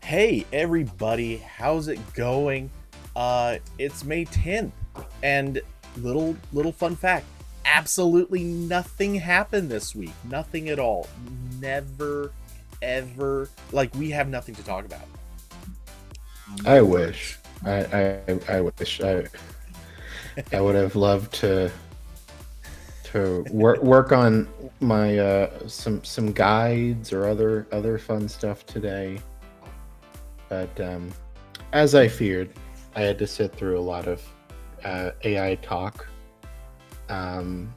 Hey everybody, how's it going? It's May 10th, and little fun fact, absolutely nothing happened this week. Nothing at all. Never ever, like, we have nothing to talk about. I No wish. words. I wish. I would have loved to work on my some guides or other fun stuff today. But as I feared, I had to sit through a lot of AI talk.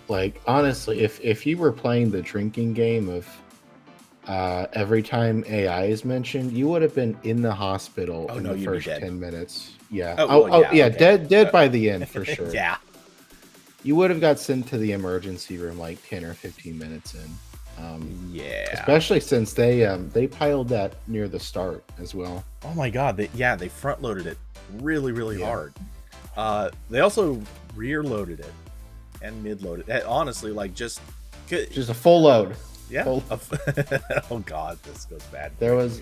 Like honestly, if you were playing the drinking game of every time AI is mentioned, you would have been in the hospital Oh in no, the you'd be first dead. 10 minutes. Yeah. Oh Oh, well, oh yeah, yeah, okay. dead by the end for sure. Yeah. You would have got sent to the emergency room like 10 or 15 minutes in. Yeah. Especially since they piled that near the start as well. Oh my god, they front loaded it really Yeah. hard. They also rear loaded it and mid loaded it. Honestly, like, just Just a full load. yeah. Full. Oh god, this goes bad. There was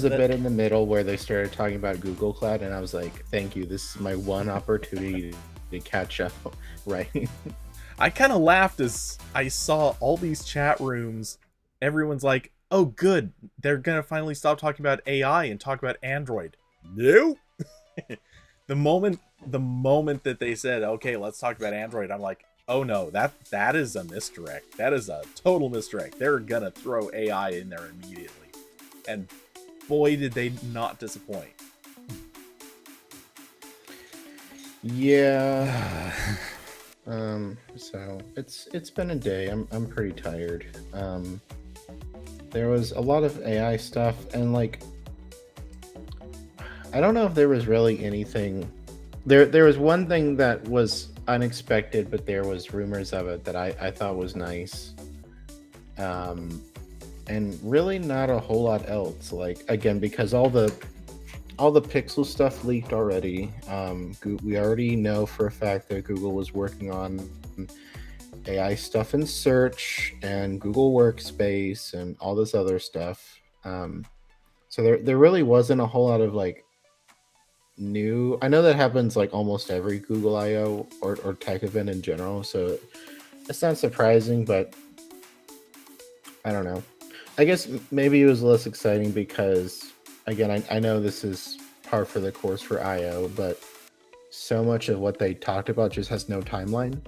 a But bit in the middle where they started talking about Google Cloud, and I was like, "Thank you. This is my one opportunity to catch up." Right? I kind of laughed as I saw all these chat rooms. Everyone's like, "Oh, good, they're gonna finally stop talking about AI and talk about Android." No. The moment that they said, "Okay, let's talk about Android," I'm like, "Oh no, that is a misdirect. That is a total misdirect. They're gonna throw AI in there immediately," and boy, did they not disappoint. Yeah. So it's been a day. I'm pretty tired. There was a lot of AI stuff, and like I don't know if there was really anything. There was one thing that was unexpected, but there was rumors of it that I thought was nice. Um, and really not a whole lot else. Like again, because all the Pixel stuff leaked already. We already know for a fact that Google was working on AI stuff in search and Google Workspace and all this other stuff. So there really wasn't a whole lot of like new. I know that happens like almost every Google I/O or tech event in general, so it's not surprising. But I don't know. I guess maybe it was less exciting because again, I know this is par for the course for I/O, but so much of what they talked about just has no timeline.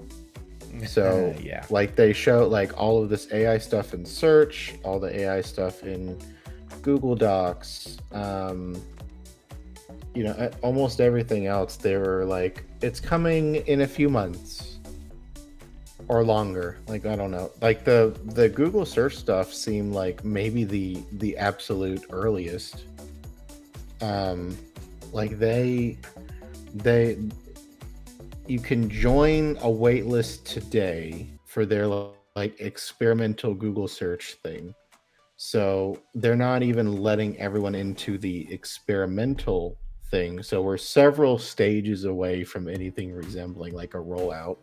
So Yeah. like they show like all of this AI stuff in search, all the AI stuff in Google Docs, almost everything else. They were like, it's coming in a few months or longer. Like I don't know. Like the Google search stuff seemed like maybe the absolute earliest. Um, like they you can join a waitlist today for their like experimental Google search thing. So they're not even letting everyone into the experimental thing. So we're several stages away from anything resembling like a rollout.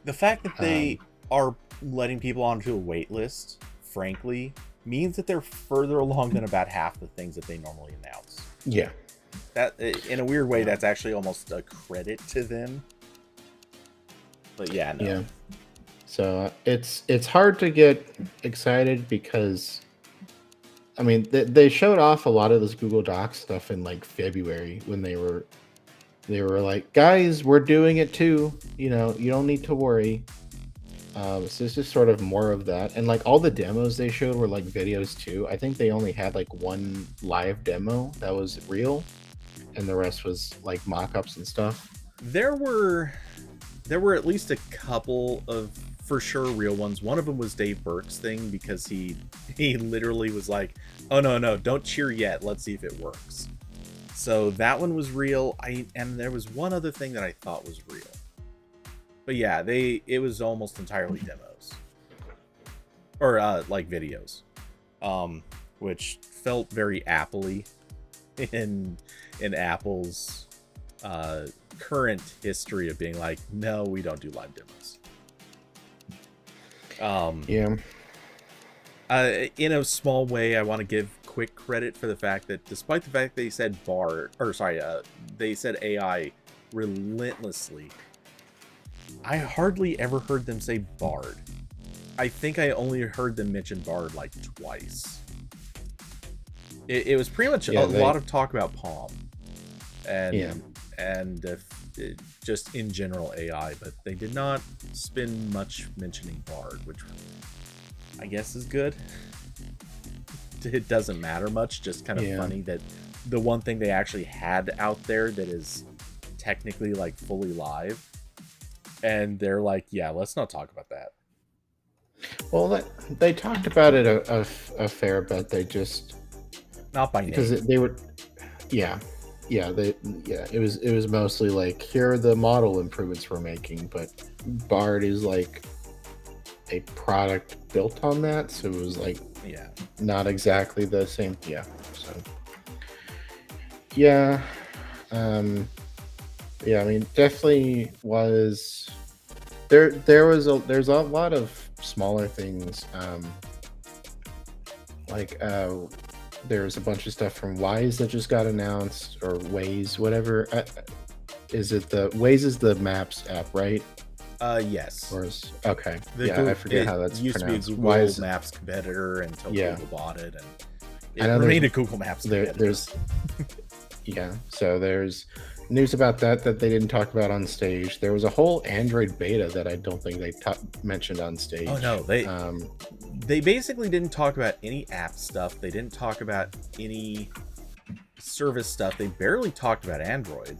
The fact that Um, they are letting people onto a wait list, frankly, means that they're further along than about half the things that they normally announce. yeah. That, in a weird way, Um, that's actually almost a credit to them. But yeah, no. yeah. So it's hard to get excited because I mean they showed off a lot of this Google Docs stuff in like February when they were like, guys, we're doing it too. You don't need to worry. So it's just sort of more of that, and like all the demos they showed were like videos too. I think they only had like one live demo that was real, and the rest was like mock-ups and stuff. There were at least a couple of for sure real ones. One of them was Dave Burke's thing because he literally was like, "Oh no, don't cheer yet. Let's see if it works." So that one was real. And there was one other thing that I thought was real. But yeah, it was almost entirely demos or like videos, which felt very Apple-y in Apple's current history of being like, no, we don't do live demos. Yeah. In a small way, I want to give quick credit for the fact that despite the fact they said they said AI relentlessly, I hardly ever heard them say Bard. I think I only heard them mention Bard like twice. It was pretty much a lot of talk about Palm and just in general AI, but they did not spend much mentioning Bard, which I guess is good. It doesn't matter much, just kind of funny that the one thing they actually had out there that is technically like fully live, and they're like, yeah, let's not talk about that. Well, they talked about it a fair bit. They just not by name, because they were, it was mostly like, here are the model improvements we're making, but Bard is like a product built on that, so it was like not exactly the same. I mean, definitely was there's a lot of smaller things, there's a bunch of stuff from Wise that just got announced, or Waze, whatever. Is it the Waze is the Maps app, right? Yes. Or is, okay. I forget how that's used pronounced. to be a Google Maps competitor until Google bought it, and it remained a Google Maps competitor. So there's news about that they didn't talk about on stage. There was a whole Android beta that I don't think they mentioned on stage. Oh no, they basically didn't talk about any app stuff. They didn't talk about any service stuff. They barely talked about Android,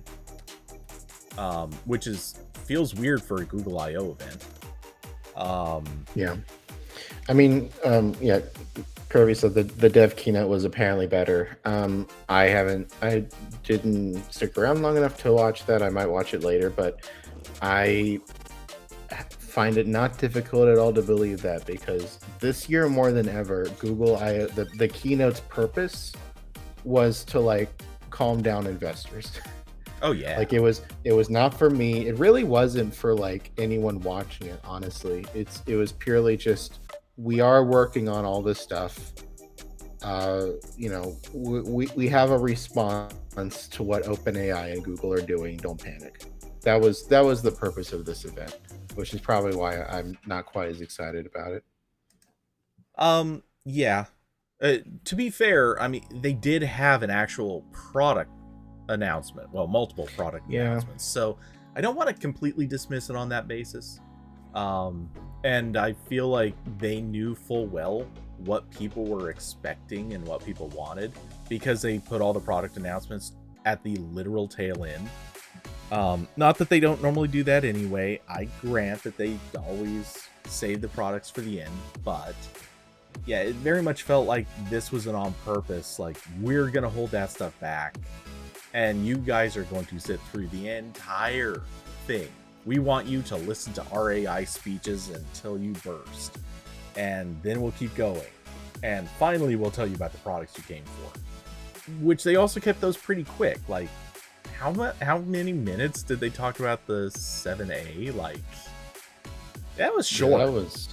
which feels weird for a Google I/O event. I mean, Kirby said the dev keynote was apparently better. I didn't stick around long enough to watch that. I might watch it later, but I find it not difficult at all to believe that, because this year more than ever, Google I/O, the keynote's purpose was to like calm down investors. Oh yeah. Like it was not for me. It really wasn't for like anyone watching it, honestly. It was purely just, we are working on all this stuff. We have a response to what OpenAI and Google are doing. Don't panic. That was the purpose of this event, which is probably why I'm not quite as excited about it. To be fair, I mean, they did have an actual product announcement. Well, multiple product announcements. So I don't want to completely dismiss it on that basis. And I feel like they knew full well what people were expecting and what people wanted, because they put all the product announcements at the literal tail end. Not that they don't normally do that anyway. I grant that they always save the products for the end, but yeah, it very much felt like this was an on purpose, like, we're gonna hold that stuff back and you guys are going to sit through the entire thing. We want you to listen to our AI speeches until you burst, and then we'll keep going, and finally we'll tell you about the products you came for. Which they also kept those pretty quick. Like, how many minutes did they talk about the 7A? Like, that was short. That was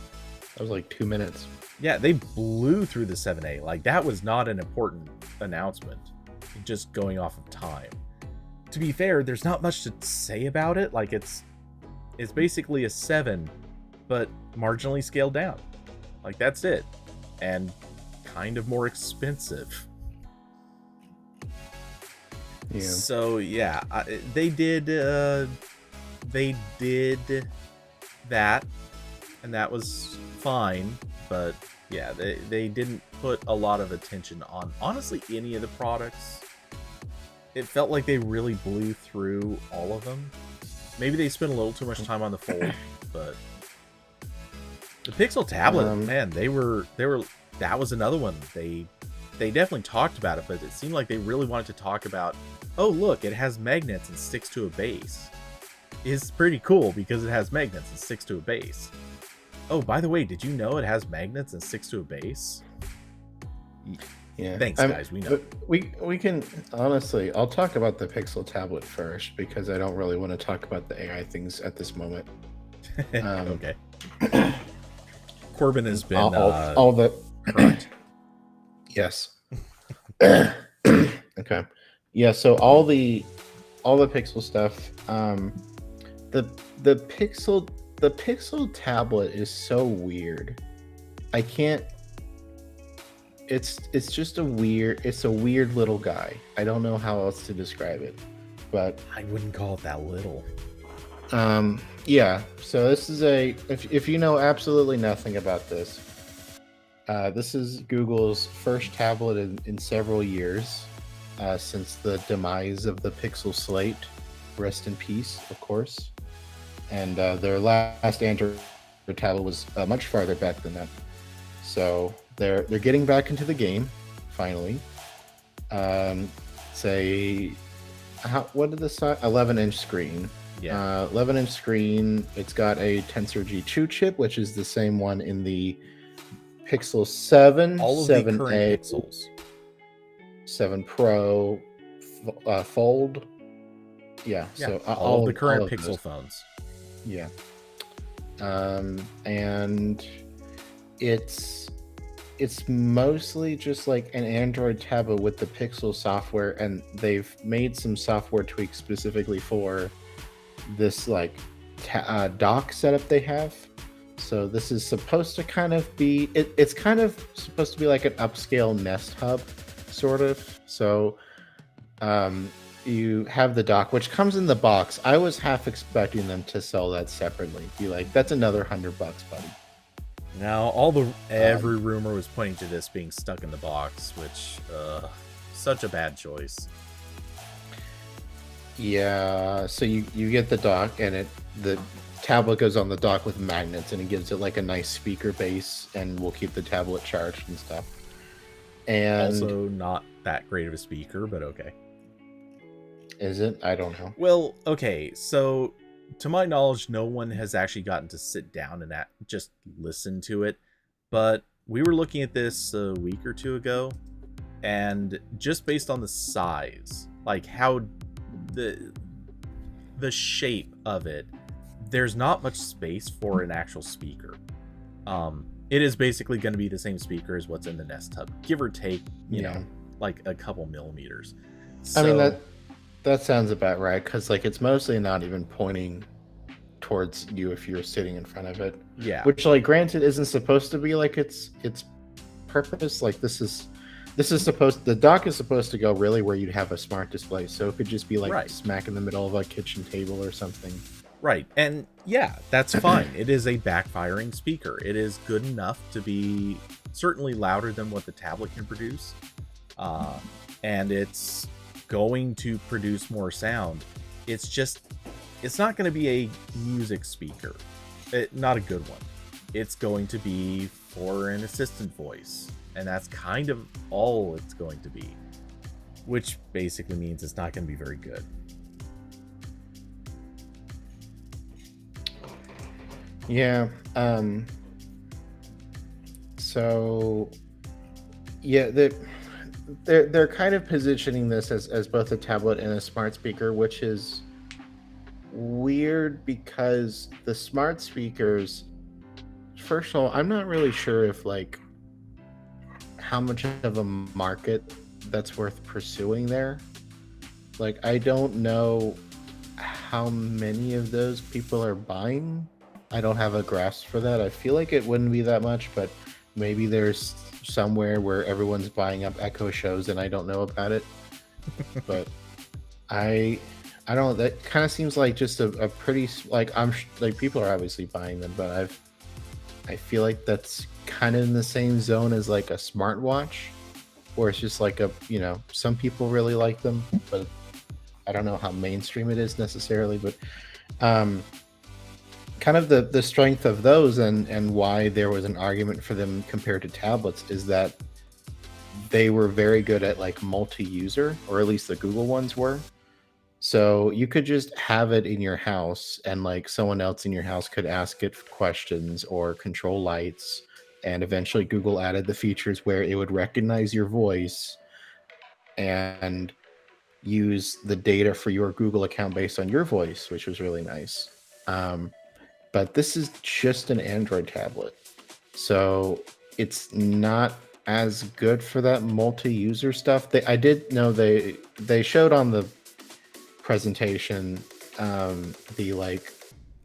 like 2 minutes. Yeah, they blew through the 7A. Like, that was not an important announcement, just going off of time. To be fair, there's not much to say about it. Like, it's basically a 7, but marginally scaled down. Like, that's it. And kind of more expensive. Yeah. So, yeah, they did that, and that was fine. But, yeah, they didn't put a lot of attention on, honestly, any of the products. It felt like they really blew through all of them. Maybe they spent a little too much time on the Fold, but the Pixel tablet, man, that was another one. They definitely talked about it, but it seemed like they really wanted to talk about, oh look, it has magnets and sticks to a base. It's pretty cool because it has magnets and sticks to a base. Oh, by the way, did you know it has magnets and sticks to a base? Yeah. Thanks, guys. We know. We can, honestly, I'll talk about the Pixel tablet first, because I don't really want to talk about the AI things at this moment. Okay. Corbin has been all the correct. Yes. Okay. Yeah, so all the Pixel stuff, the the Pixel the Pixel tablet is so weird. I can't it's just it's a weird little guy. I don't know how else to describe it. But I wouldn't call it that little. yeah, so this is if you know absolutely nothing about this, this is Google's first tablet in several years, since the demise of the Pixel Slate. Rest in peace, of course. And their last Android tablet was much farther back than that. So they're getting back into the game finally. Say, what did the size? 11-inch screen. Yeah. 11-inch screen. It's got a Tensor G2 chip, which is the same one in the Pixel 7, All of 7A, the current Pixels. 7 Pro, Fold. Yeah, so all of the current Pixel those. phones. Yeah. And it's mostly just like an Android tablet with the Pixel software, and they've made some software tweaks specifically for this like dock setup they have. So this is supposed to kind of be it's kind of supposed to be like an upscale Nest Hub, sort of. So you have the dock, which comes in the box. I was half expecting them to sell that separately. Be like, that's another $100, buddy. Now, every rumor was pointing to this being stuck in the box, which, such a bad choice. Yeah, so you get the dock, and the tablet goes on the dock with magnets, and it gives it like a nice speaker base, and will keep the tablet charged and stuff. And also, not that great of a speaker, but okay. Is it? I don't know. Well, okay, so to my knowledge, no one has actually gotten to sit down and just listen to it. But we were looking at this a week or two ago, and just based on the size, like how the shape of it, there's not much space for an actual speaker. It is basically going to be the same speaker as what's in the Nest Hub, give or take, you know, like a couple millimeters. So, I mean, that sounds about right, because like it's mostly not even pointing towards you if you're sitting in front of it. Yeah. Which, like, granted, isn't supposed to be like its purpose. Like the dock is supposed to go really where you'd have a smart display, so it could just be like smack in the middle of a kitchen table or something. Right, and yeah, that's fine. It is a backfiring speaker. It is good enough to be certainly louder than what the tablet can produce, and it's going to produce more sound. It's not going to be a music speaker, not a good one. It's going to be for an assistant voice, and that's kind of all it's going to be, which basically means it's not going to be very good. Yeah. So yeah, they're kind of positioning this as both a tablet and a smart speaker, which is weird because the smart speakers, first of all, I'm not really sure if like how much of a market that's worth pursuing there. Like, I don't know how many of those people are buying. I don't have a grasp for that. I feel like it wouldn't be that much, but maybe there's somewhere where everyone's buying up Echo Shows and I don't know about it. But I don't know. That kind of seems like just a pretty, like, people are obviously buying them, but I feel like that's kind of in the same zone as like a smartwatch, where it's just like some people really like them, but I don't know how mainstream it is necessarily. But kind of the strength of those and why there was an argument for them compared to tablets is that they were very good at like multi-user, or at least the Google ones were. So you could just have it in your house, and like someone else in your house could ask it questions or control lights. And eventually Google added the features where it would recognize your voice and use the data for your Google account based on your voice, which was really nice. But this is just an Android tablet. So it's not as good for that multi-user stuff. I did know they showed on the presentation the like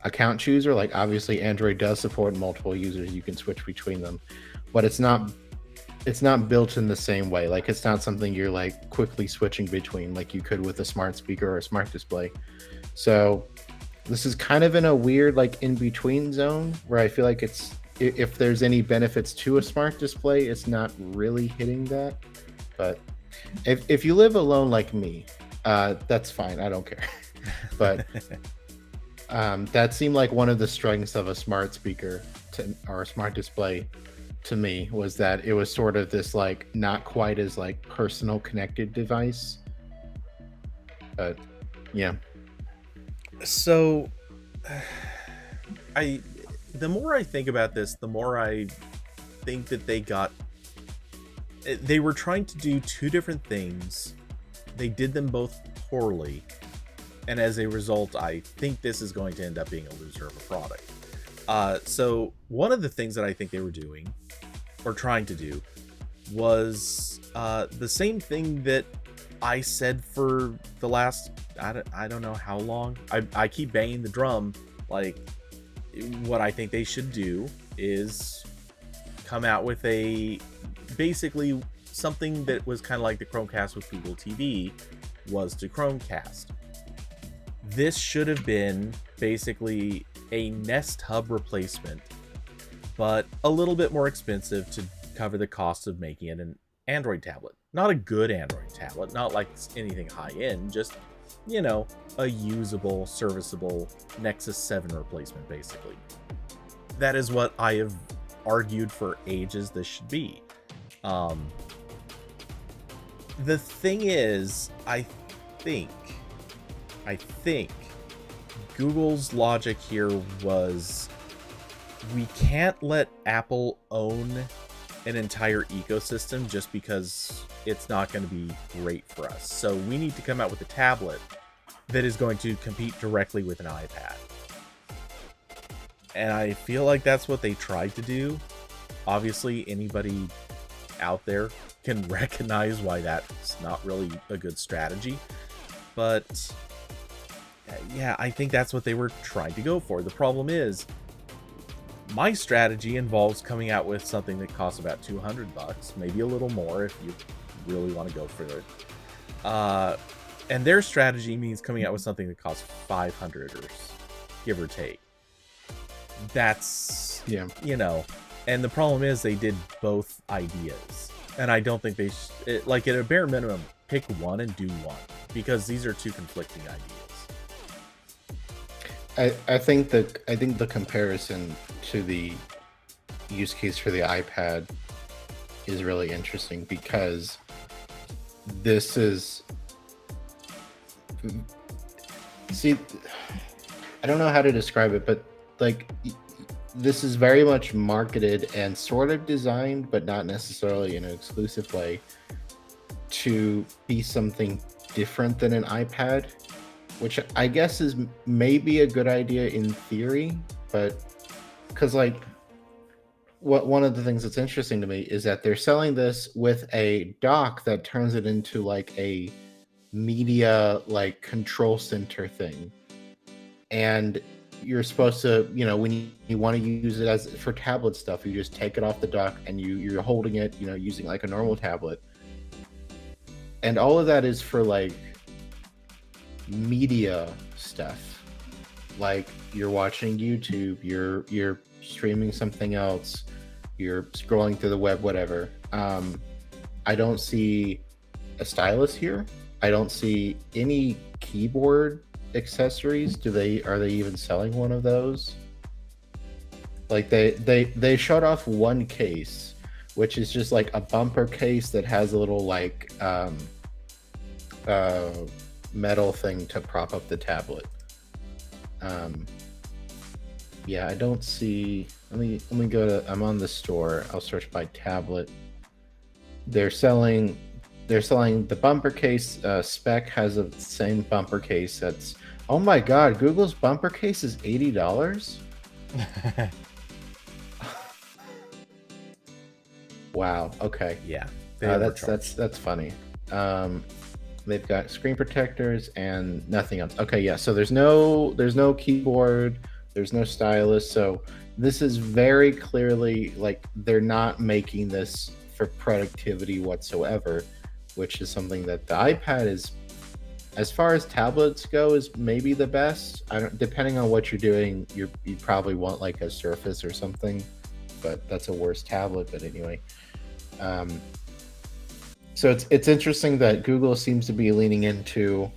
account chooser. Like obviously Android does support multiple users, you can switch between them, but it's not built in the same way. Like it's not something you're like quickly switching between like you could with a smart speaker or a smart display. So this is kind of in a weird like in between zone where I feel like it's, if there's any benefits to a smart display, it's not really hitting that. But if you live alone like me, that's fine, I don't care. But that seemed like one of the strengths of a smart speaker or a smart display to me, was that it was sort of this like not quite as like personal connected device. But yeah. So the more I think about this, the more I think that they were trying to do two different things. They did them both poorly, and as a result, I think this is going to end up being a loser of a product. So one of the things that I think they were doing, or trying to do, was the same thing that I said for the last, I don't know how long. I keep banging the drum. Like, what I think they should do is come out with basically something that was kind of like the Chromecast with Google TV was to Chromecast. This should have been basically a Nest Hub replacement, but a little bit more expensive to cover the cost of making it an Android tablet. Not a good Android tablet, not like anything high-end, just, you know, a usable, serviceable Nexus 7 replacement, basically. That is what I have argued for ages this should be. The thing is, I think Google's logic here was, we can't let Apple own an entire ecosystem just because it's not going to be great for us. So we need to come out with a tablet that is going to compete directly with an iPad. And I feel like that's what they tried to do. Obviously, anybody out there can recognize why that's not really a good strategy. But yeah, I think that's what they were trying to go for. The problem is, my strategy involves coming out with something that costs about $200, maybe a little more if you really want to go for it. And their strategy means coming out with something that costs $500, or give or take. That's, Yeah. you know, and the problem is they did both ideas. And I don't think they, like, at a bare minimum, pick one and do one, because these are two conflicting ideas. I think the comparison to the use case for the iPad is really interesting, because this is, see, I don't know how to describe it, but like this is very much marketed and sort of designed, but not necessarily in an exclusive way, to be something different than an iPad, which I guess is maybe a good idea in theory, but because like one of the things that's interesting to me is that they're selling this with a dock that turns it into like a media like control center thing, and you're supposed to, you know, when you want to use it as for tablet stuff, you just take it off the dock and you're holding it, you know, using like a normal tablet, and all of that is for like media stuff, like you're watching YouTube, you're streaming something else, you're scrolling through the web, whatever. I don't see a stylus here. I don't see any keyboard accessories. Are they even selling one of those? Like they showed off one case, which is just like a bumper case that has a little like metal thing to prop up the tablet. Yeah, I don't see. Let me go to. I'm on the store. I'll search by tablet. They're selling the bumper case. Spec has the same bumper case. That's, oh my god, Google's bumper case is $80. Wow. Okay. Yeah, they That's funny. They've got screen protectors and nothing else. Okay, yeah. So there's no keyboard, there's no stylus. So this is very clearly like they're not making this for productivity whatsoever, which is something that the iPad is, as far as tablets go, is maybe the best. I don't, depending on what you're doing, you probably want like a Surface or something, but that's a worse tablet. But anyway, um, so it's interesting that Google seems to be leaning into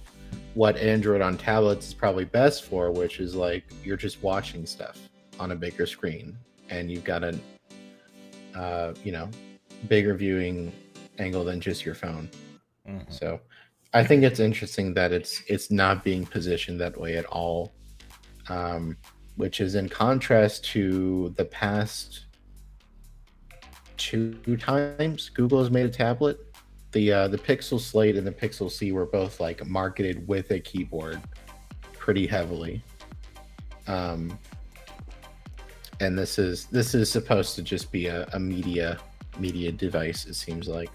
what Android on tablets is probably best for, which is like you're just watching stuff on a bigger screen, and you've got a bigger viewing angle than just your phone. Mhm. So I think it's interesting that it's not being positioned that way at all, which is in contrast to the past 2 times Google has made a tablet. The Pixel Slate and the Pixel C were both like marketed with a keyboard pretty heavily, and this is supposed to just be a media device. It seems like.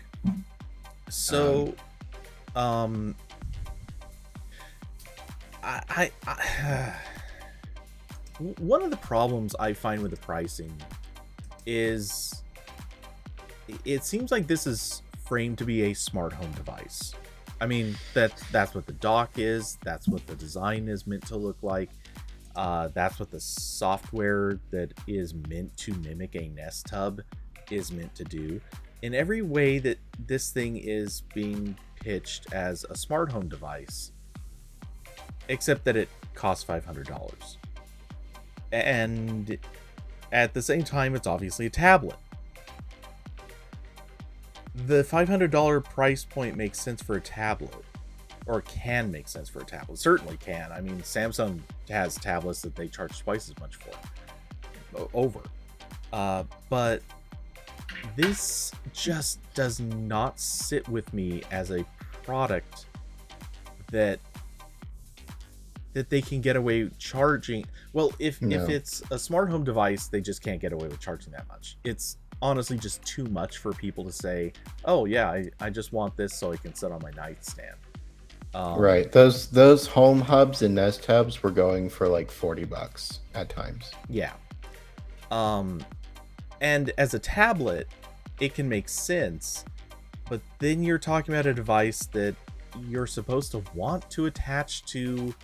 So, I one of the problems I find with the pricing is it seems like this is framed to be a smart home device. I mean, that's what the dock is, that's what the design is meant to look like, that's what the software that is meant to mimic a Nest Hub is meant to do. In every way that this thing is being pitched as a smart home device, except that it costs $500. And at the same time, it's obviously a tablet. The $500 price point makes sense for a tablet, or can make sense for a tablet. Certainly can. I mean, Samsung has tablets that they charge twice as much for. Over. But this just does not sit with me as a product that they can get away charging. Well, if it's a smart home device, they just can't get away with charging that much. It's honestly just too much for people to say, oh yeah, I just want this so I can sit on my nightstand. Right. Those home hubs and Nest Hubs were going for like $40 at times. Yeah. And as a tablet, it can make sense, but then you're talking about a device that you're supposed to want to attach to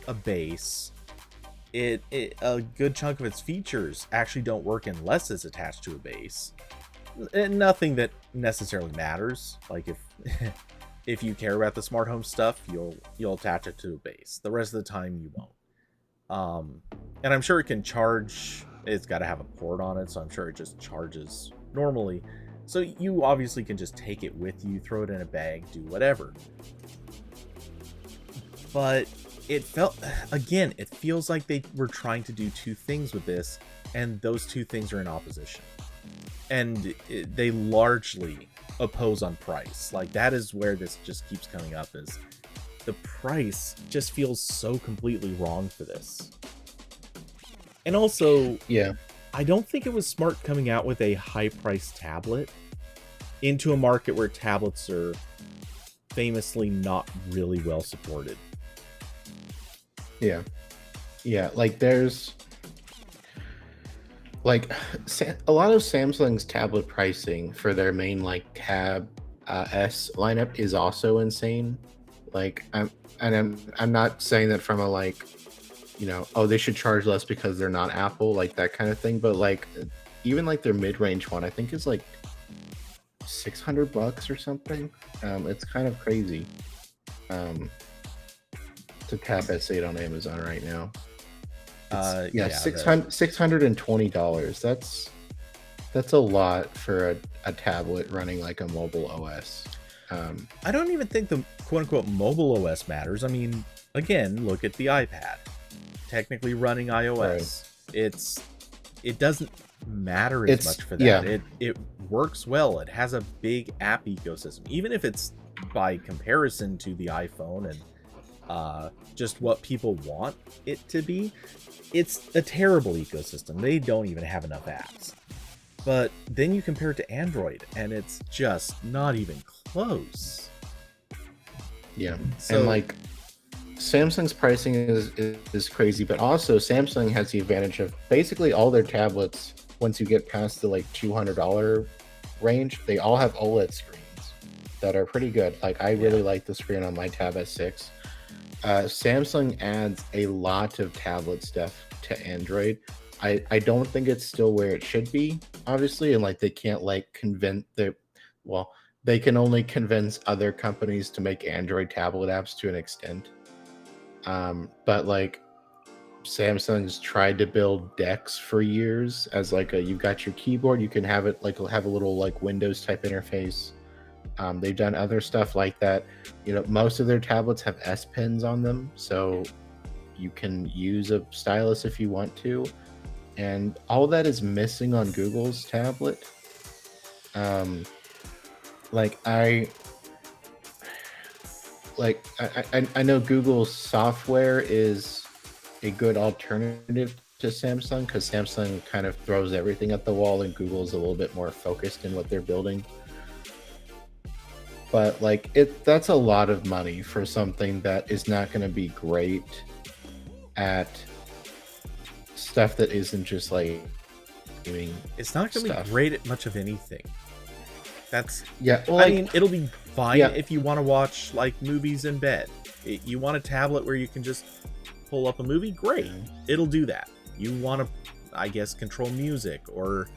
a base. A good chunk of its features actually don't work unless it's attached to a base. And nothing that necessarily matters. Like if you care about the smart home stuff, you'll attach it to a base. The rest of the time you won't. And I'm sure it can charge. It's got to have a port on it, so I'm sure it just charges normally. So you obviously can just take it with you, throw it in a bag, do whatever. But it feels like they were trying to do two things with this, and those two things are in opposition. And they largely oppose on price. Like, that is where this just keeps coming up, is the price just feels so completely wrong for this. And also, yeah, I don't think it was smart coming out with a high-priced tablet into a market where tablets are famously not really well supported. Yeah, like there's like a lot of Samsung's tablet pricing for their main like Tab S lineup is also insane. Like I'm not saying that from a like, oh, they should charge less because they're not Apple, like that kind of thing, but like even like their mid-range one I think is like $600 or something. It's kind of crazy. To Tab S8 on Amazon right now. $620. That's a lot for a tablet running like a mobile OS. I don't even think the quote-unquote mobile OS matters. I mean, again, look at the iPad. Technically running iOS. Right. It doesn't matter as much for that. Yeah. It works well. It has a big app ecosystem. Even if it's by comparison to the iPhone and just what people want it to be, it's a terrible ecosystem. They don't even have enough apps. But then you compare it to Android, and it's just not even close. Yeah, So, and like Samsung's pricing is crazy, but also Samsung has the advantage of basically all their tablets. Once you get past the like $200 range, they all have OLED screens that are pretty good. Like I really like the screen on my Tab S6. Samsung adds a lot of tablet stuff to Android. I don't think it's still where it should be, obviously, and like they can't like convince the well, they can only convince other companies to make Android tablet apps to an extent. But like Samsung's tried to build decks for years as like a you've got your keyboard, you can have it like have a little like Windows type interface. They've done other stuff like that. You know, most of their tablets have S Pens on them, so you can use a stylus if you want to. And all that is missing on Google's tablet. Um, like I know Google's software is a good alternative to Samsung because Samsung kind of throws everything at the wall and Google's a little bit more focused in what they're building. But like that's a lot of money for something that is not going to be great at stuff that isn't just like doing it's not going to be great at much of anything. That's well, I mean, it'll be fine if you want to watch like movies in bed. You want a tablet where you can just pull up a movie, great, it'll do that. You want to, I guess, control music or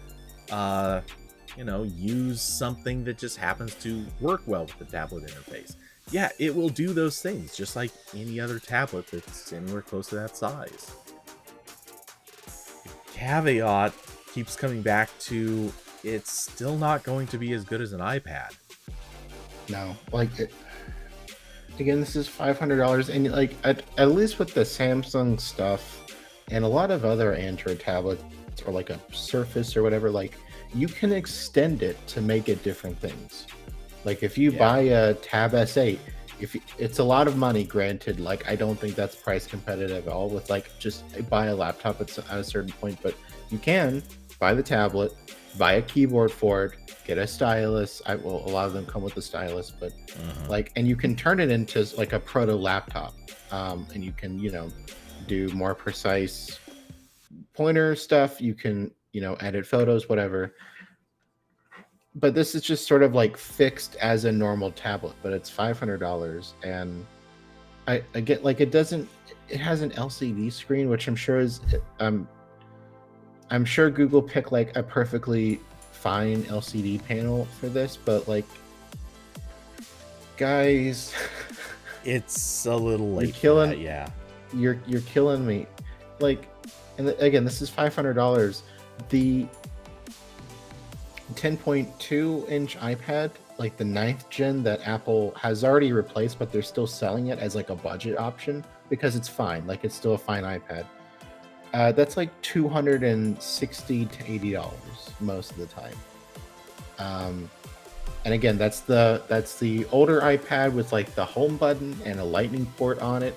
use something that just happens to work well with the tablet interface. Yeah, it will do those things just like any other tablet that's anywhere close to that size. The caveat keeps coming back to it's still not going to be as good as an iPad. No, like again, this is $500, and like at least with the Samsung stuff and a lot of other Android tablets or like a Surface or whatever, like you can extend it to make it different things. Like if you buy a Tab S8, it's a lot of money, granted. Like I don't think that's price competitive at all with like just buy a laptop at a certain point, but you can buy the tablet, buy a keyboard for it, get a stylus. A lot of them come with a stylus, but like, and you can turn it into like a proto laptop, and you can do more precise pointer stuff. You can edit photos, whatever. But this is just sort of like fixed as a normal tablet, but it's $500, and I get like it has an LCD screen, which I'm sure is I'm sure Google picked like a perfectly fine LCD panel for this, but like, guys, it's a little late. You're killing me. Like, and again, this is $500. The 10.2-inch iPad, like the 9th gen that Apple has already replaced, but they're still selling it as like a budget option because it's fine. Like it's still a fine iPad. That's like $260 to $80 most of the time. And again, that's the older iPad with like the home button and a lightning port on it.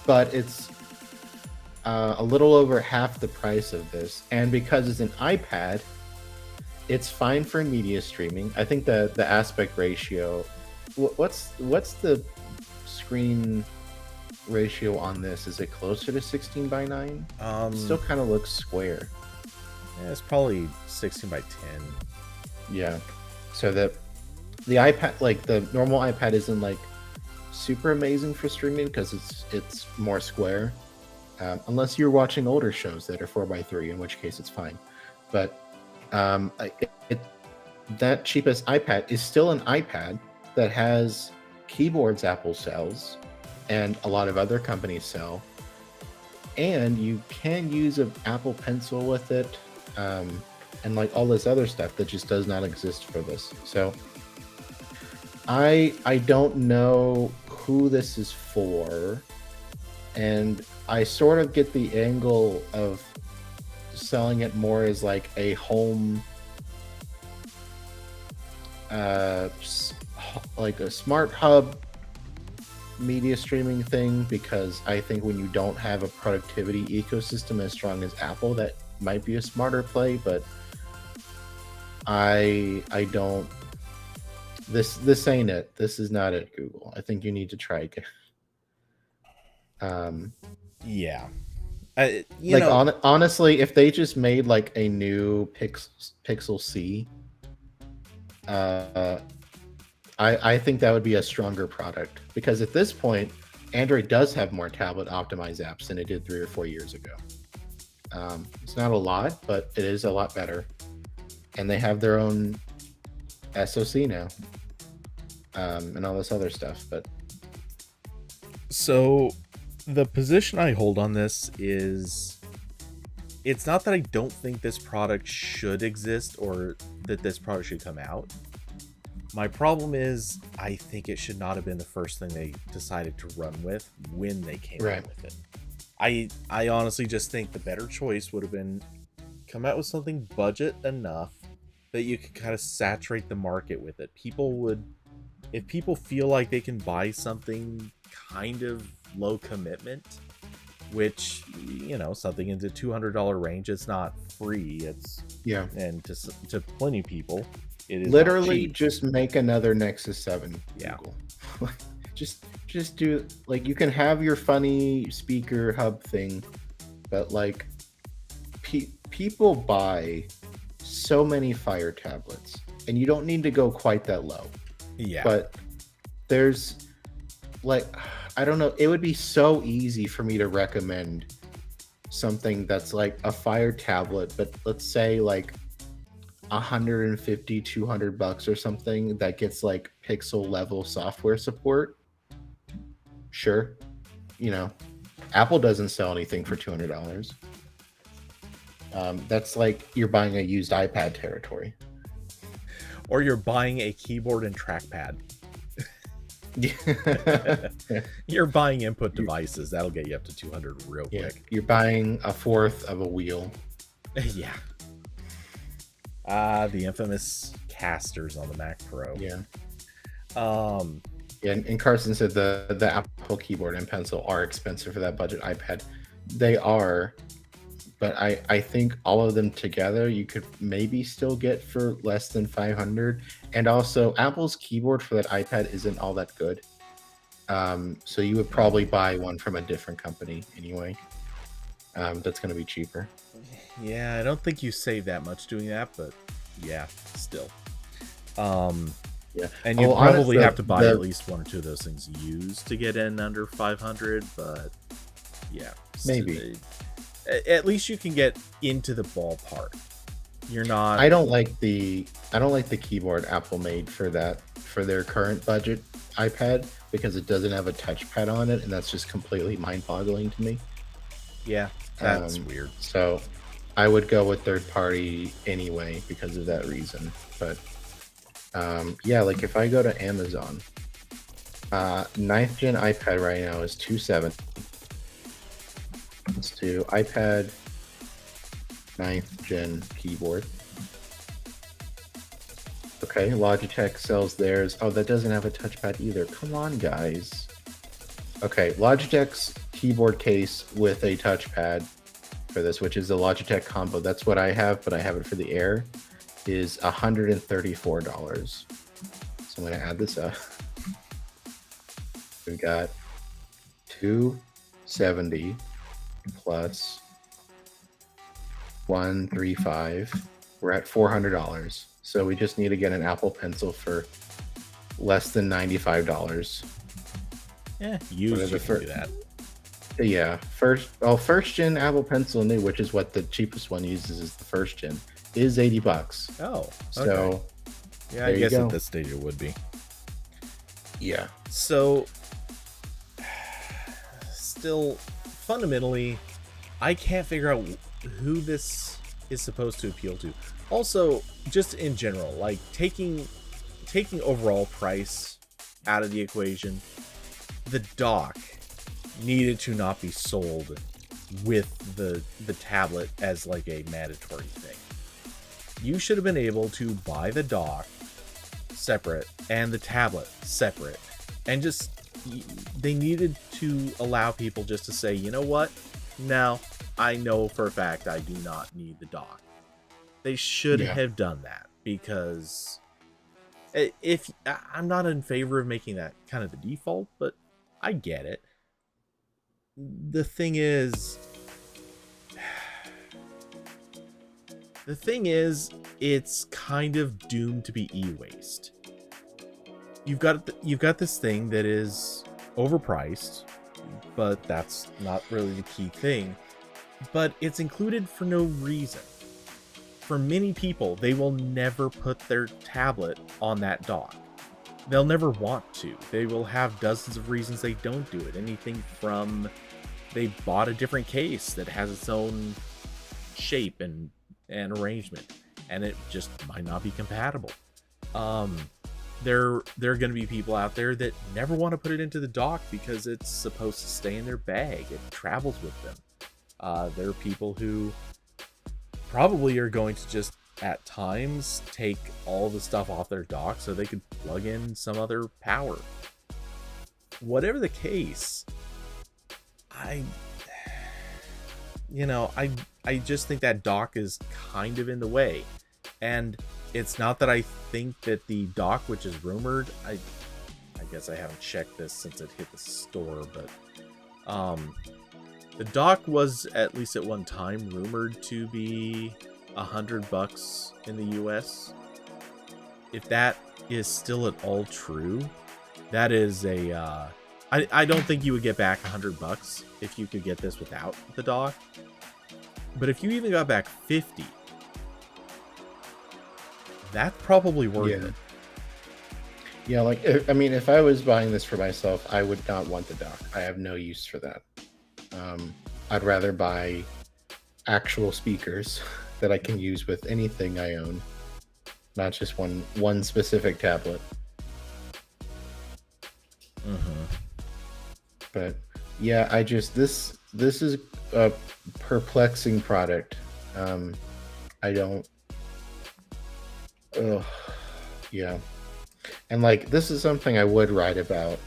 But it's a little over half the price of this. And because it's an iPad, it's fine for media streaming. I think the aspect ratio, what's the screen ratio on this? Is it closer to 16:9? It still kind of looks square. Yeah, it's probably 16:10. Yeah. So the iPad, like the normal iPad, isn't like super amazing for streaming because it's more square, unless you're watching older shows that are 4:3, in which case it's fine. But that cheapest iPad is still an iPad that has keyboards Apple sells and a lot of other companies sell, and you can use an Apple Pencil with it, and like all this other stuff that just does not exist for this. So I don't know who this is for, and I sort of get the angle of selling it more as like a home, like a smart hub media streaming thing, because I think when you don't have a productivity ecosystem as strong as Apple, that might be a smarter play, but I don't. This ain't it. This is not it, Google. I think you need to try again. Yeah. Honestly, if they just made like a new Pixel C, I think that would be a stronger product, because at this point, Android does have more tablet optimized apps than it did 3 or 4 years ago. It's not a lot, but it is a lot better, and they have their own SoC now, and all this other stuff. But so the position I hold on this is, it's not that I don't think this product should exist or that this product should come out. My problem is, I think it should not have been the first thing they decided to run with when they came out with it. I honestly just think the better choice would have been come out with something budget enough that you could kind of saturate the market with it. If people feel like they can buy something kind of low commitment, which, something in the $200 range, it's not free. It's and to plenty of people, it is literally just make another Nexus 7. Yeah. just do, like, you can have your funny speaker hub thing, but like people buy so many Fire tablets, and you don't need to go quite that low. Yeah. But there's, like, I don't know, it would be so easy for me to recommend something that's like a Fire tablet, but let's say like $150-$200 or something that gets like Pixel level software support. Sure, Apple doesn't sell anything for $200. That's like you're buying a used iPad territory, or you're buying a keyboard and trackpad. You're buying input devices that'll get you up to 200 real quick. You're buying a fourth of a wheel. Yeah. The infamous casters on the Mac Pro. Yeah. And Carson said the Apple keyboard and pencil are expensive for that budget iPad. They are, but I think all of them together you could maybe still get for less than $500. And also, Apple's keyboard for that iPad isn't all that good. So you would probably buy one from a different company anyway. That's going to be cheaper. Yeah, I don't think you save that much doing that, but yeah, still. Yeah, and you probably have to buy at least one or two of those things used to get in under 500. But yeah, maybe at least you can get into the ballpark. You're not. I don't like the keyboard Apple made for their current budget iPad, because it doesn't have a touchpad on it, and that's just completely mind-boggling to me. Yeah, that's weird. So I would go with third party anyway because of that reason. But yeah, like if I go to Amazon, 9th gen iPad right now is $270. Let's do iPad 9th gen keyboard. Okay, Logitech sells theirs. Oh, that doesn't have a touchpad either. Come on, guys. Okay, Logitech's keyboard case with a touchpad for this, which is the Logitech combo. That's what I have, but I have it for the Air, is $134. So I'm going to add this up. We've got $270 plus 135. We're at $400. So we just need to get an Apple Pencil for less than $95. Yeah, you can do that. Yeah, first gen Apple Pencil new, which is what the cheapest one uses, is the first gen, is $80. Oh, okay. So yeah, I guess at this stage it would be. Yeah. So still, fundamentally, I can't figure out who this is supposed to appeal to. Also, just in general, like taking overall price out of the equation, the dock needed to not be sold with the tablet as like a mandatory thing. You should have been able to buy the dock separate and the tablet separate, and just they needed to allow people just to say, you know what, no, I know for a fact I do not need the dock. They should Yeah. have done that, because if I'm not in favor of making that kind of the default, but I get it. The thing is, it's kind of doomed to be e-waste. You've got this thing that is overpriced, but that's not really the key thing. But it's included for no reason. For many people, they will never put their tablet on that dock. They'll never want to. They will have dozens of reasons they don't do it. Anything from they bought a different case that has its own shape and arrangement, and it just might not be compatible. There are going to be people out there that never want to put it into the dock because it's supposed to stay in their bag. It travels with them. There are people who probably are going to just at times take all the stuff off their dock so they could plug in some other power. Whatever the case, I just think that dock is kind of in the way. And it's not that I think that the dock, which is rumored, I guess I haven't checked this since it hit the store, but the dock was, at least at one time, rumored to be $100 in the US. If that is still at all true, that is a I don't think you would get back $100 if you could get this without the dock. But if you even got back 50, that's probably worth it. Yeah, like, if I was buying this for myself, I would not want the dock. I have no use for that. I'd rather buy actual speakers that I can use with anything I own, not just one specific tablet. Mm-hmm. But yeah, this is a perplexing product. I don't. Yeah, and like, this is something I would write about.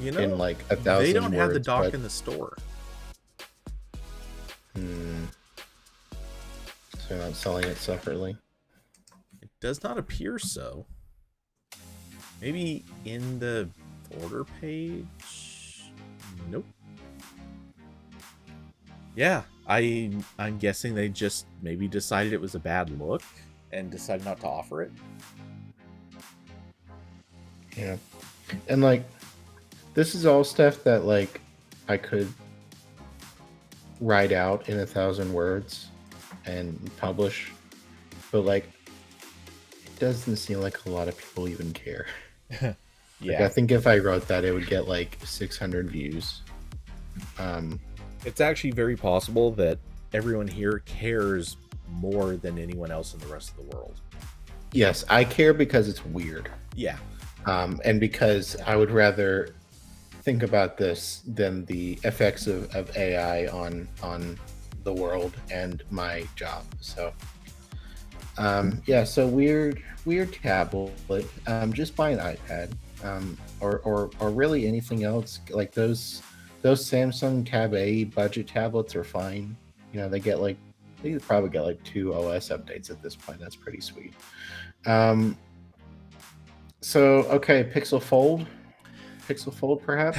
In like 1,000 words. They don't have the dock in the store. So you're not selling it separately? It does not appear so. Maybe in the order page? Nope. Yeah, I'm guessing they just maybe decided it was a bad look and decided not to offer it. Yeah. And like, this is all stuff that like I could write out in 1,000 words and publish, but like, it doesn't seem like a lot of people even care. Yeah. Like, I think if I wrote that, it would get like 600 views. It's actually very possible that everyone here cares more than anyone else in the rest of the world. Yes, I care because it's weird. Yeah. And because I would rather think about this than the effects of AI on the world and my job. So yeah, so weird tablet. Just buy an iPad. Or really anything else. Like those Samsung Tab A budget tablets are fine. You know, they could probably get like 2 OS updates at this point. That's pretty sweet. So okay, Pixel Fold perhaps.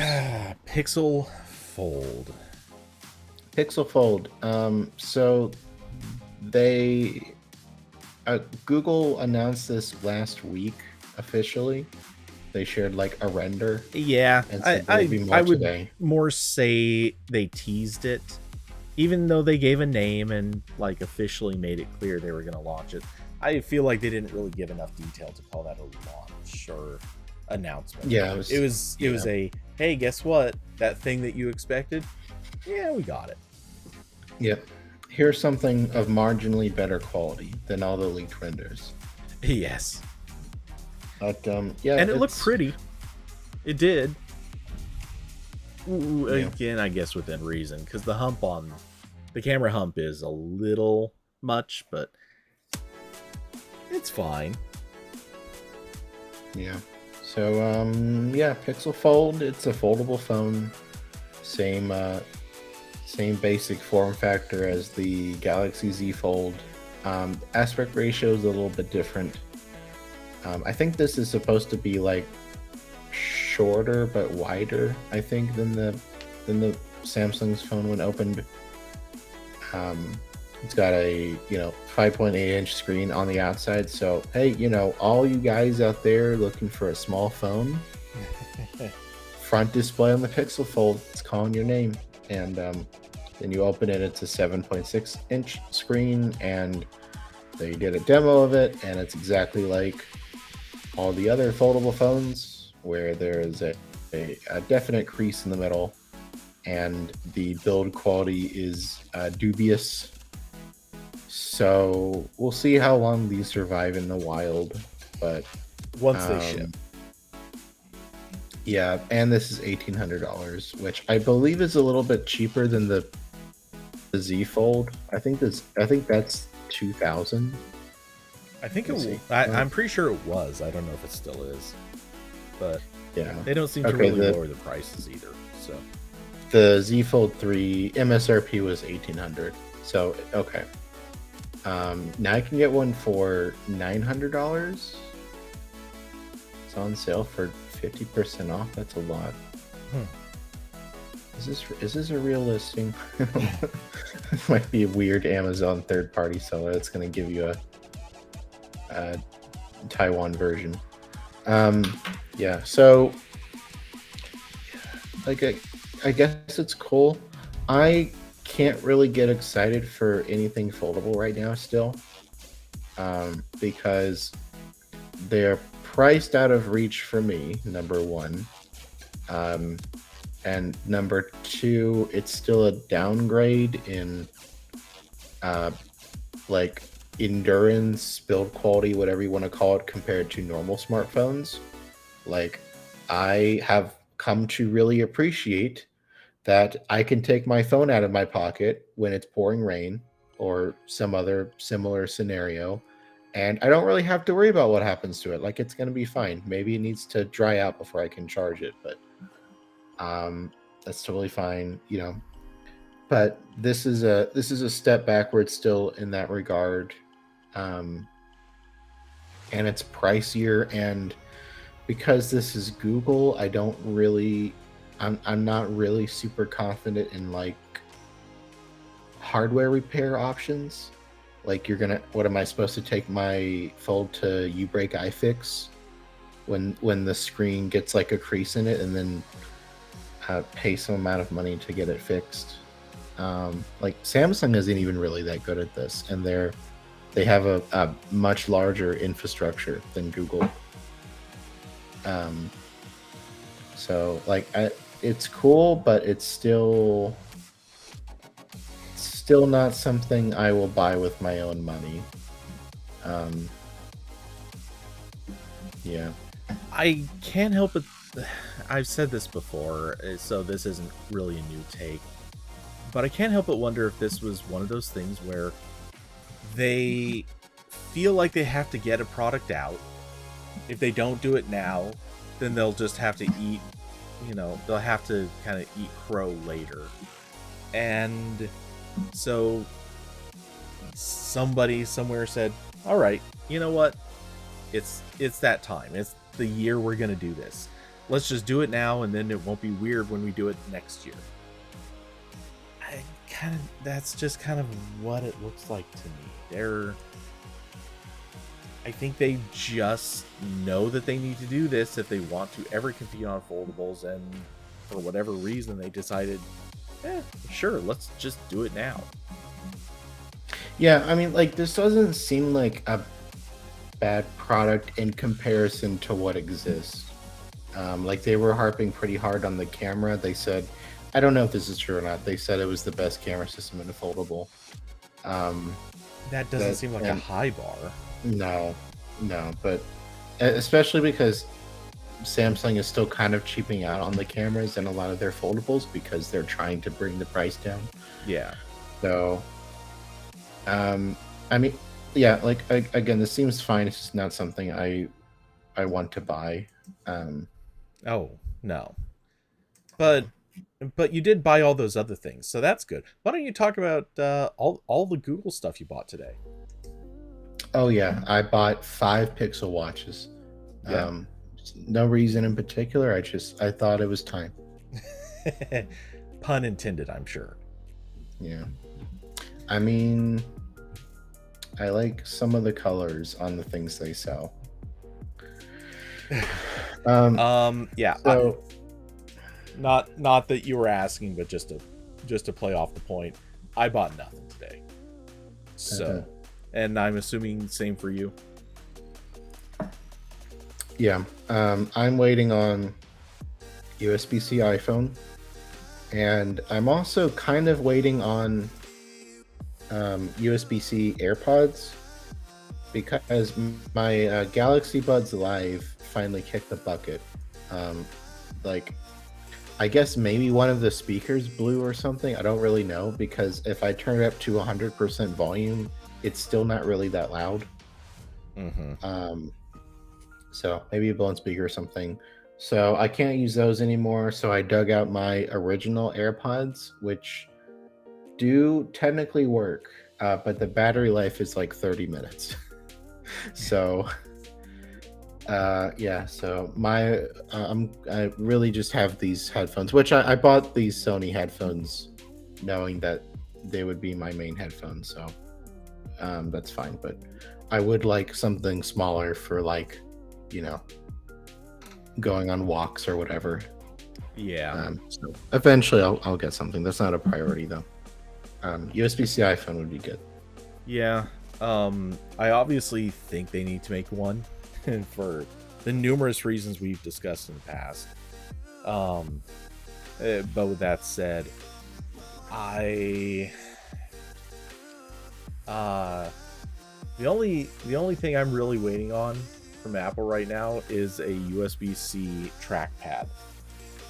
Pixel Fold. So they Google announced this last week officially. They shared like a render. Yeah, and I would more say they teased it, even though they gave a name and like officially made it clear they were going to launch it. I feel like they didn't really give enough detail to call that a launch or announcement. Yeah, it was a, hey, guess what? That thing that you expected? Yeah, we got it. Yep. Here's something of marginally better quality than all the leaked renders. Yes. But yeah, and it looked pretty. It did. Ooh, Yeah. Again, I guess within reason, because the camera hump is a little much, but it's fine. Yeah. So yeah, Pixel Fold. It's a foldable phone. Same Same basic form factor as the Galaxy Z Fold. Aspect ratio is a little bit different. I think this is supposed to be like shorter but wider, I think, than the Samsung's phone when opened. Um, it's got a 5.8-inch screen on the outside. So hey, all you guys out there looking for a small phone, front display on the Pixel Fold, it's calling your name. And then you open it, it's a 7.6-inch screen, and they did a demo of it, and it's exactly like all the other foldable phones, where there is a definite crease in the middle, and the build quality is dubious. So we'll see how long these survive in the wild. But once they ship. Yeah, and this is $1,800, which I believe is a little bit cheaper than the Z Fold. I think that's $2,000. I think I'm pretty sure it was. I don't know if it still is, but yeah, they don't seem to really lower the prices either. So the Z Fold 3 MSRP was $1,800. So okay, now I can get one for $900. It's on sale for 50% off. That's a lot. Is this a real listing? It might be a weird Amazon third-party seller that's going to give you a Taiwan version. Yeah, so like I guess it's cool. I can't really get excited for anything foldable right now still, because they're priced out of reach for me, number one. And number two, it's still a downgrade in like endurance, build quality, whatever you want to call it, compared to normal smartphones. Like, I have come to really appreciate that I can take my phone out of my pocket when it's pouring rain or some other similar scenario, and I don't really have to worry about what happens to it. Like, it's going to be fine. Maybe it needs to dry out before I can charge it, but that's totally fine, But this is a step backwards still in that regard, and it's pricier. And because this is Google, I'm not really super confident in like hardware repair options. Like, what am I supposed to take my Fold to U-Break iFix when the screen gets like a crease in it, and then pay some amount of money to get it fixed? Like, Samsung isn't even really that good at this, and they have a much larger infrastructure than Google. So like, it's cool, but it's still not something I will buy with my own money. Yeah. I can't help it. I've said this before, so this isn't really a new take, but I can't help but wonder if this was one of those things where they feel like they have to get a product out. If they don't do it now, then they'll just have to eat, they'll have to kind of eat crow later. And so somebody somewhere said, all right, you know what? It's that time. It's the year we're going to do this. Let's just do it now, and then it won't be weird when we do it next year. That's just kind of what it looks like to me. I think they just know that they need to do this if they want to ever compete on foldables, and for whatever reason they decided, sure, let's just do it now. Yeah, I mean, like, this doesn't seem like a bad product in comparison to what exists. Like, they were harping pretty hard on the camera. They said, I don't know if this is true or not, they said it was the best camera system in a foldable. That doesn't seem like a high bar. No, but especially because Samsung is still kind of cheaping out on the cameras in a lot of their foldables because they're trying to bring the price down. Yeah. So, I mean, yeah, like, again, this seems fine. It's just not something I want to buy. Oh, no. But But you did buy all those other things, so that's good. Why don't you talk about all the Google stuff you bought today? Oh yeah, I bought 5 Pixel watches. Yeah. Um, no reason in particular. I thought it was time. Pun intended, I'm sure. Yeah. I mean, I like some of the colors on the things they sell. Yeah. So Not that you were asking, but just to play off the point, I bought nothing today. So, and I'm assuming same for you. yeah, I'm waiting on USB-C iPhone, and I'm also kind of waiting on USB-C AirPods because my Galaxy Buds Live finally kicked the bucket. Like, I guess maybe one of the speakers blew or something. I don't really know, because if I turn it up to 100% volume, it's still not really that loud. So maybe a blown speaker or something. So I can't use those anymore. So I dug out my original AirPods, which do technically work, but the battery life is like 30 minutes. So yeah, so my I really just have these headphones, which I bought these Sony headphones knowing that they would be my main headphones, so that's fine. But I would like something smaller for, like, you know, going on walks or whatever. Yeah. So eventually I'll get something. That's not a priority though. USB-C iPhone would be good. Yeah. I obviously think they need to make one for the numerous reasons we've discussed in the past. But with that said, the only thing I'm really waiting on from Apple right now is a USB-C trackpad,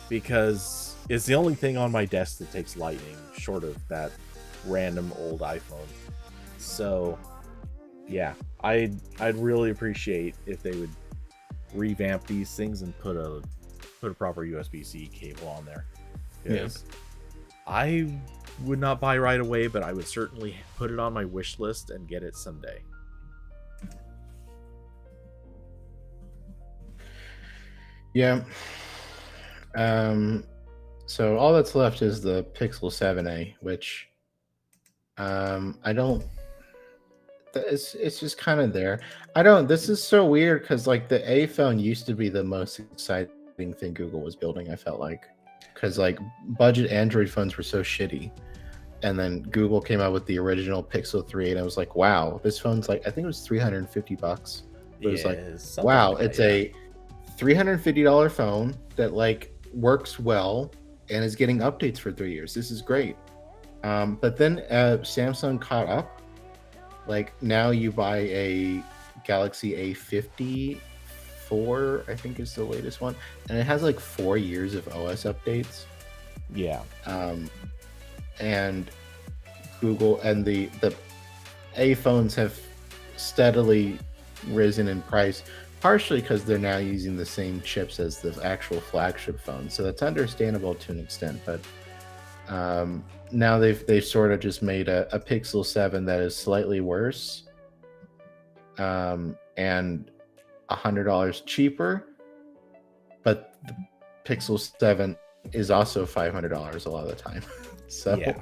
because it's the only thing on my desk that takes lightning, short of that random old iPhone. So yeah, I'd really appreciate if they would revamp these things and put a proper USB-C cable on there. Because I would not buy right away, but I would certainly put it on my wish list and get it someday. Yeah. So all that's left is the Pixel 7a, which I don't. It's just kind of there. I don't. This is so weird because, like, the A phone used to be the most exciting thing Google was building. I felt like, because, like, budget Android phones were so shitty, and then Google came out with the original Pixel 3, and I was like, wow, this phone's like, I think it was $350. It was like, wow, like it's that, a $350 phone that, like, works well and is getting updates for 3 years. This is great. But then Samsung caught up. Like, now you buy a Galaxy A54, I think is the latest one, and it has like 4 years of OS updates. Yeah. And Google and the A phones have steadily risen in price, partially because they're now using the same chips as the actual flagship phone. So that's understandable to an extent, but now they've sort of just made a Pixel 7 that is slightly worse, and $100 cheaper, but the Pixel 7 is also $500 a lot of the time. So yeah.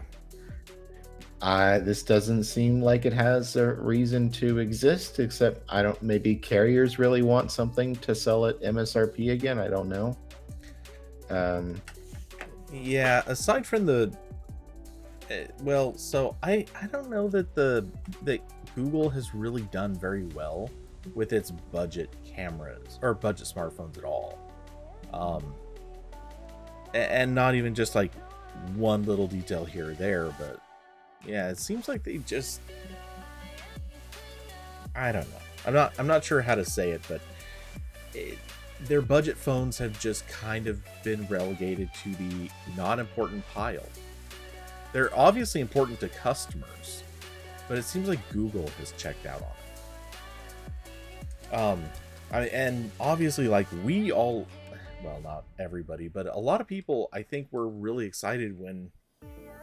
this doesn't seem like it has a reason to exist, except maybe carriers really want something to sell at MSRP again. I don't know. Yeah, aside from the well, so I don't know that that Google has really done very well with its budget cameras or budget smartphones at all. And not even just like one little detail here or there, but yeah, it seems like they just, I don't know. I'm not sure how to say it, but their budget phones have just kind of been relegated to the not important pile. They're obviously important to customers, but it seems like Google has checked out on it. And obviously, like, well, not everybody, but a lot of people, I think, were really excited when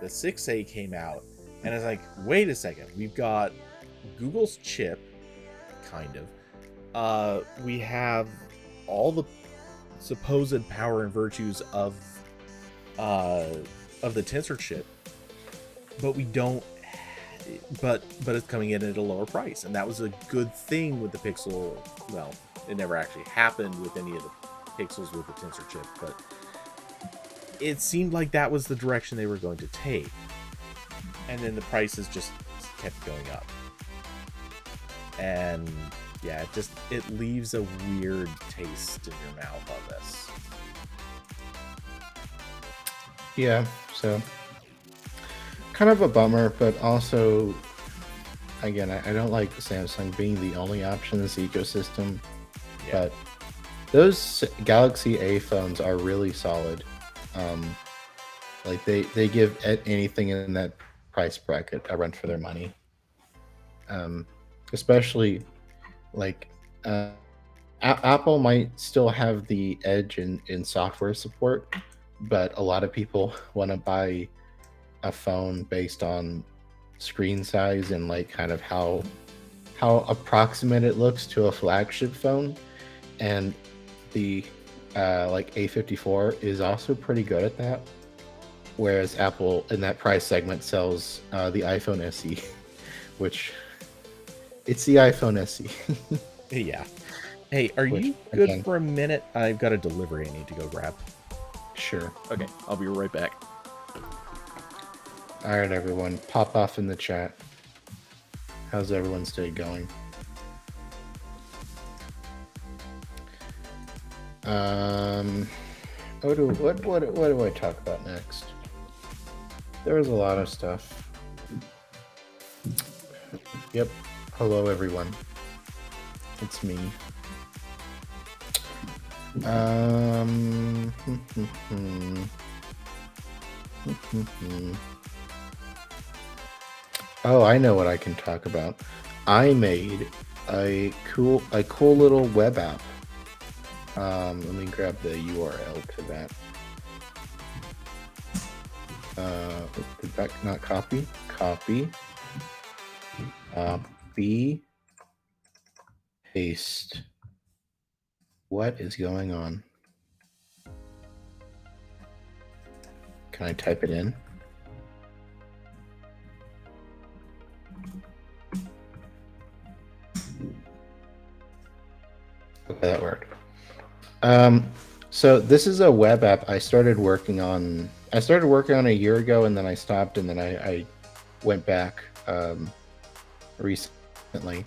the 6A came out. And it's like, wait a second, we've got Google's chip, kind of. We have all the supposed power and virtues of the Tensor chip, but we don't. But it's coming in at a lower price, and that was a good thing with the Pixel. Well, it never actually happened with any of the Pixels with the Tensor chip, but it seemed like that was the direction they were going to take, and then the prices just kept going up. And yeah, it leaves a weird taste in your mouth on this. Yeah, so kind of a bummer, but also, again, I don't like Samsung being the only option in this ecosystem. Yeah. But those Galaxy A phones are really solid. Like they give anything in that price bracket a run for their money. Especially like Apple might still have the edge in software support, but a lot of people want to buy a phone based on screen size and like kind of how approximate it looks to a flagship phone. And the like A54 is also pretty good at that, whereas Apple in that price segment sells the iPhone SE, which it's the iPhone SE. Yeah. Hey, are you good for a minute? I've got a delivery I need to go grab. Sure. Okay, I'll be right back. All right, everyone, pop off in the chat. How's everyone's day going? What do I talk about next? There was a lot of stuff. Yep. Hello, everyone. It's me. Oh, I know what I can talk about. I made a cool little web app. Let me grab the URL to that. Did that not copy? Copy. Paste. What is going on? Can I type it in? Okay, that worked. So this is a web app I started working on. I started working on a year ago, and then I stopped, and then I went back recently.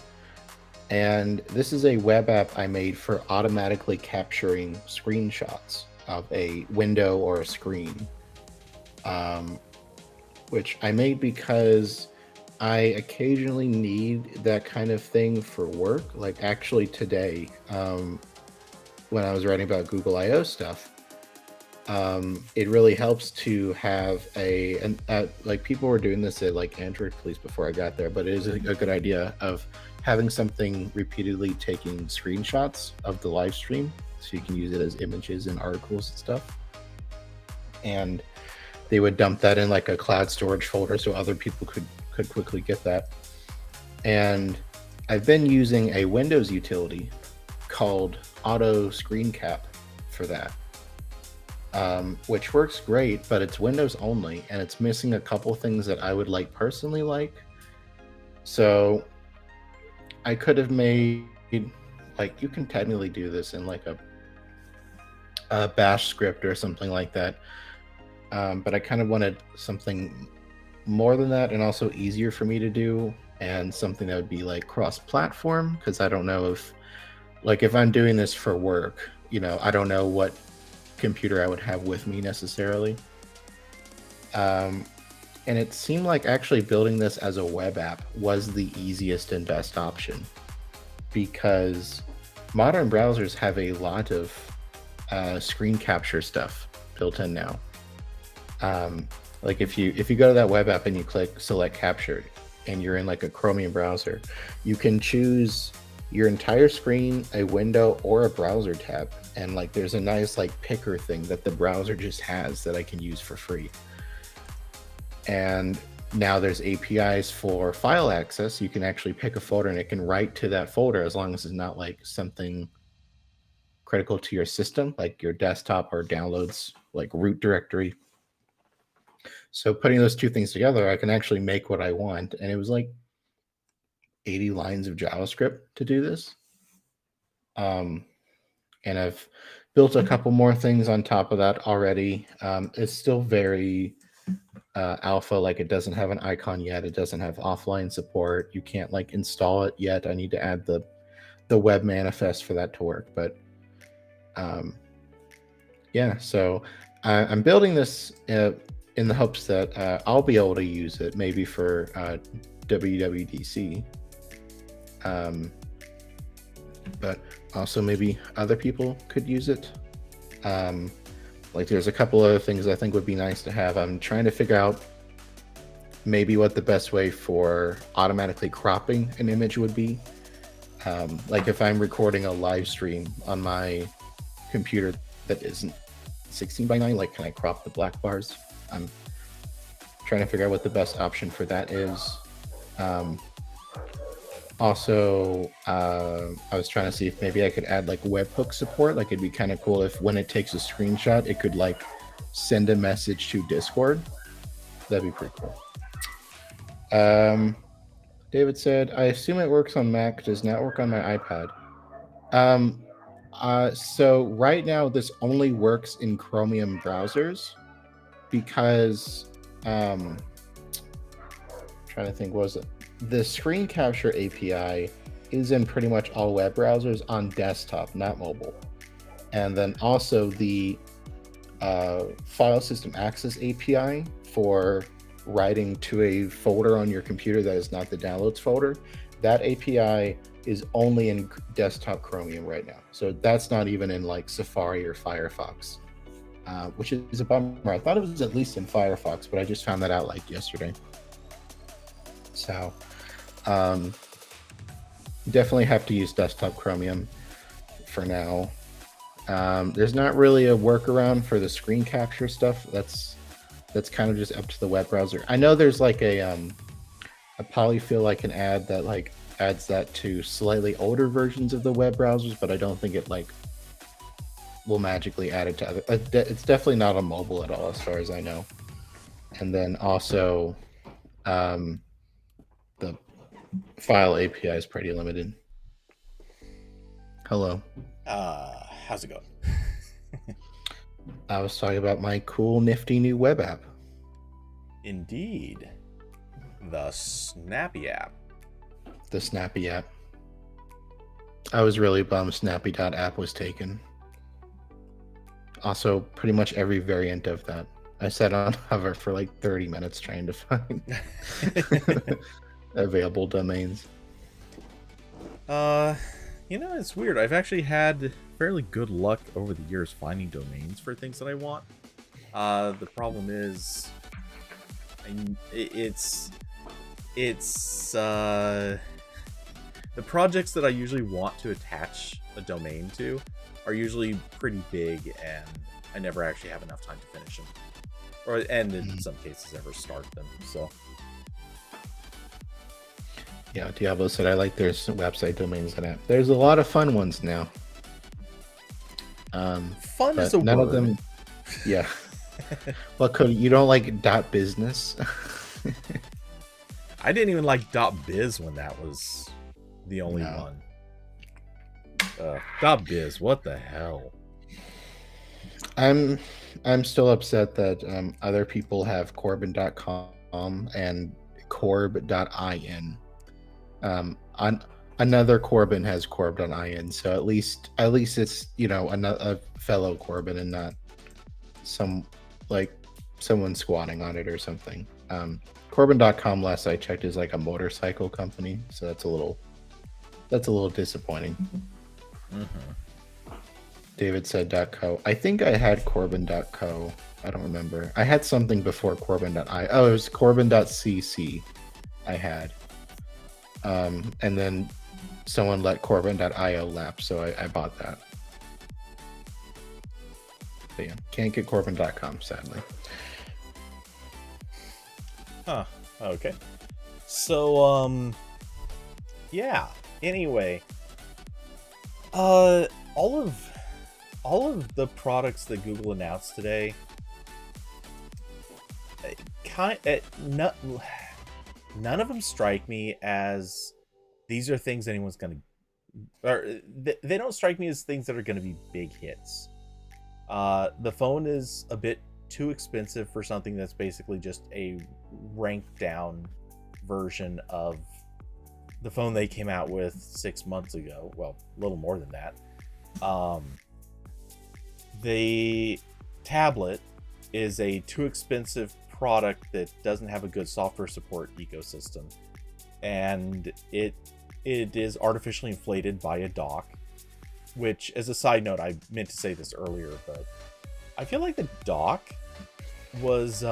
And this is a web app I made for automatically capturing screenshots of a window or a screen, which I made because I occasionally need that kind of thing for work. Like actually today, when I was writing about Google I/O stuff, it really helps to have like people were doing this at like Android Police before I got there, but it is a good idea of having something repeatedly taking screenshots of the live stream so you can use it as images and articles and stuff. And they would dump that in like a cloud storage folder so other people could quickly get that. And I've been using a Windows utility called Auto Screen Cap for that, which works great, but it's Windows only, and it's missing a couple things that I would personally like. So I could have made, like, you can technically do this in like a bash script or something like that, but I kind of wanted something more than that and also easier for me to do, and something that would be like cross-platform, because I don't know if, like, if I'm doing this for work, I don't know what computer I would have with me necessarily. And it seemed like actually building this as a web app was the easiest and best option, because modern browsers have a lot of screen capture stuff built in now. Like if you go to that web app and you click select captured and you're in like a Chromium browser, you can choose your entire screen, a window, or a browser tab. And like there's a nice like picker thing that the browser just has that I can use for free. And now there's APIs for file access. You can actually pick a folder and it can write to that folder as long as it's not like something critical to your system, like your desktop or downloads, like root directory. So putting those two things together, I can actually make what I want. And it was like 80 lines of JavaScript to do this. And I've built a couple more things on top of that already. It's still very alpha, like it doesn't have an icon yet. It doesn't have offline support. You can't like install it yet. I need to add the web manifest for that to work. But yeah, so I'm building this in the hopes that I'll be able to use it maybe for WWDC. But also maybe other people could use it. Like there's a couple other things I think would be nice to have. I'm trying to figure out maybe what the best way for automatically cropping an image would be. Like if I'm recording a live stream on my computer that isn't 16:9, like can I crop the black bars? I'm trying to figure out what the best option for that is. Also, I was trying to see if maybe I could add like webhook support. Like it'd be kind of cool if when it takes a screenshot, it could like send a message to Discord. That'd be pretty cool. David said, I assume it works on Mac, does not work on my iPad. So right now this only works in Chromium browsers because trying to think, what was it? The screen capture API is in pretty much all web browsers on desktop, not mobile. And then also the file system access API for writing to a folder on your computer that is not the downloads folder, that API is only in desktop Chromium right now. So that's not even in like Safari or Firefox, which is a bummer. I thought it was at least in Firefox, but I just found that out like yesterday. So definitely have to use desktop Chromium for now. There's not really a workaround for the screen capture stuff. That's kind of just up to the web browser. I know there's like a polyfill I can add that like adds that to slightly older versions of the web browsers, but I don't think it like will magically add it to other. It's definitely not on mobile at all, as far as I know. And then also, the file API is pretty limited. Hello. How's it going? I was talking about my cool, nifty new web app. Indeed. The Snappy app. The Snappy app. I was really bummed Snappy.app was taken. Also, pretty much every variant of that. I sat on hover for like 30 minutes trying to find available domains. It's weird. I've actually had fairly good luck over the years finding domains for things that I want. The problem is, the projects that I usually want to attach a domain to are usually pretty big, and I never actually have enough time to finish them, and in some cases ever start them. So. Yeah, Diablo said, I like their website domains and app. There's a lot of fun ones now. Fun is a none word. Of them, yeah. Well, Cody, you don't like .business? I didn't even like .biz when that was the only one. .biz, what the hell? I'm still upset that other people have Corbin.com and Corb.in. Another Corbin has Corb.in, so at least it's a fellow Corbin and not someone squatting on it or something. Corbin.com, last I checked, is like a motorcycle company, so that's a little disappointing. David said .co. I think I had Corbin.co. I don't remember. I had something before Corbin.I. Oh, it was Corbin.cc I had. And then someone let Corbin.io lapse, so I bought that. But yeah, can't get Corbin.com, sadly. Huh. Okay. So, yeah. Anyway, all of the products that Google announced today, none of them strike me as these are things anyone's gonna, or they don't strike me as things that are gonna be big hits. The phone is a bit too expensive for something that's basically just a ranked down version of the phone they came out with 6 months ago. Well, a little more than that. The tablet is a too expensive product that doesn't have a good software support ecosystem, and it is artificially inflated by a dock, which, as a side note, I meant to say this earlier, but I feel like the dock was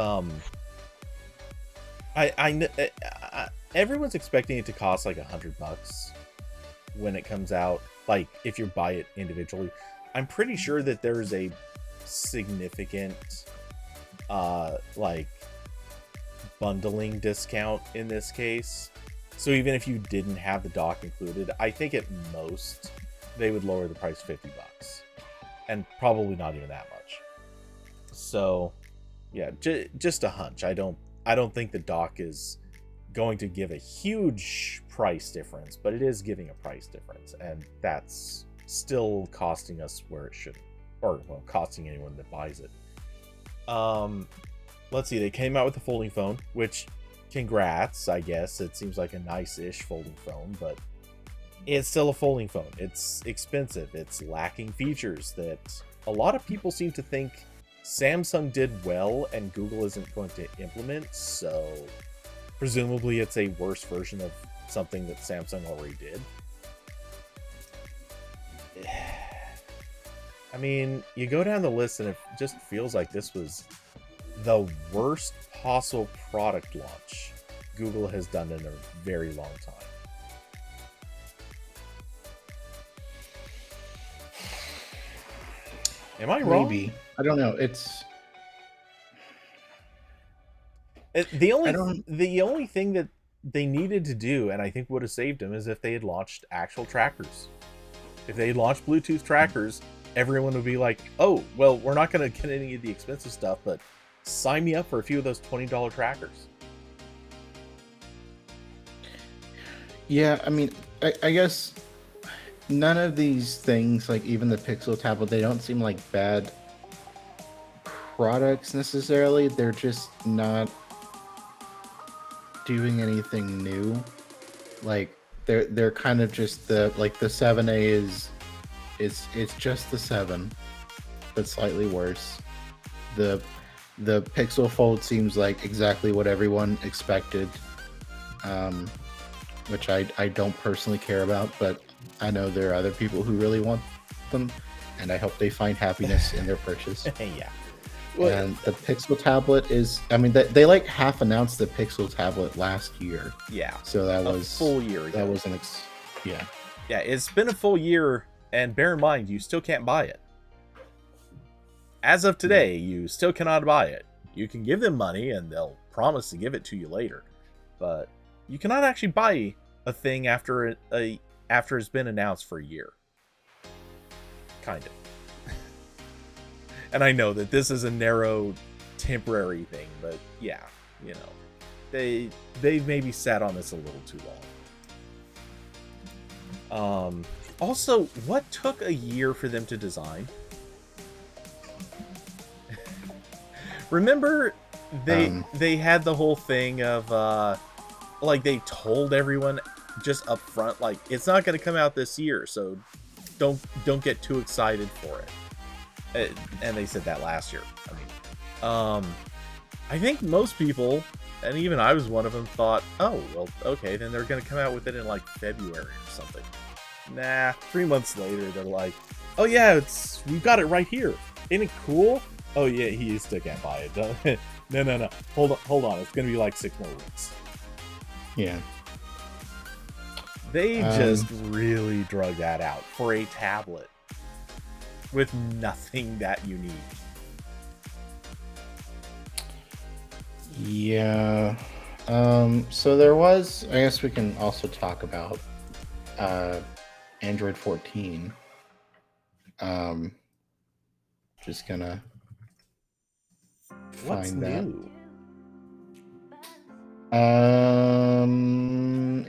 everyone's expecting it to cost like $100 when it comes out, like if you buy it individually. I'm pretty sure that there's a significant like bundling discount in this case. So even if you didn't have the dock included, I think at most they would lower the price $50, and probably not even that much. So yeah, just a hunch. I don't think the dock is going to give a huge price difference, but it is giving a price difference, and that's still costing us where it shouldn't, or well, costing anyone that buys it. Let's see, they came out with the folding phone, which, congrats, I guess. It seems like a nice-ish folding phone, but it's still a folding phone. It's expensive. It's lacking features that a lot of people seem to think Samsung did well and Google isn't going to implement, so presumably it's a worse version of something that Samsung already did. I mean, you go down the list and it just feels like this was the worst possible product launch Google has done in a very long time. Am I wrong? Maybe. I don't know. The only thing that they needed to do, and I think would have saved them, is if they had launched actual trackers. If they had launched Bluetooth trackers, everyone would be like, oh, well, we're not going to get any of the expensive stuff, but sign me up for a few of those $20 trackers. Yeah, I mean, I guess none of these things, like even the Pixel tablet, they don't seem like bad products necessarily. They're just not doing anything new. Like they're kind of just the 7A is it's just the 7, but slightly worse. The Pixel Fold seems like exactly what everyone expected, which I don't personally care about, but I know there are other people who really want them, and I hope they find happiness in their purchase. Yeah. Well, and the Pixel tablet is, I mean, they like half announced the Pixel tablet last year. Yeah. So that was a full year ago. That was yeah. Yeah, it's been a full year, and bear in mind, you still can't buy it. As of today, you still cannot buy it. You can give them money, and they'll promise to give it to you later, but you cannot actually buy a thing after it's been announced for a year. Kind of. And I know that this is a narrow, temporary thing, but yeah, you know, they've maybe sat on this a little too long. Also, what took a year for them to design? Remember, they had the whole thing of like they told everyone just up front, like, it's not going to come out this year, so don't get too excited for it. And they said that last year. I mean, I think most people, and even I was one of them, thought, oh, well, okay, then they're going to come out with it in like February or something. Nah, 3 months later, they're like, oh yeah, we've got it right here. Ain't it cool? Oh yeah, you still can't buy it. No. Hold on. It's going to be like 6 more weeks. Yeah. They just really drug that out for a tablet with nothing that unique. Yeah. So there was, I guess we can also talk about Android 14. Just gonna What's find that. new?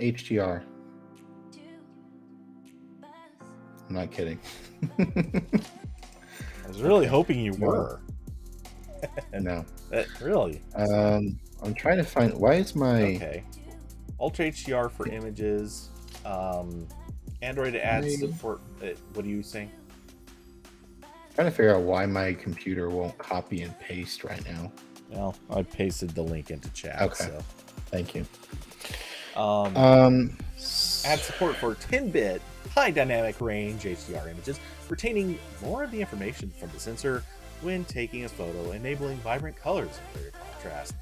HDR. I'm not kidding. I was really hoping you were. No. Really? I'm trying to find. Why is my Okay? Ultra HDR for images. Android adds support. What are you saying? Trying to figure out why my computer won't copy and paste right now. Well, I pasted the link into chat. Okay. So. Thank you. Add support for 10-bit high dynamic range HDR images, retaining more of the information from the sensor when taking a photo, enabling vibrant colors and clear contrast.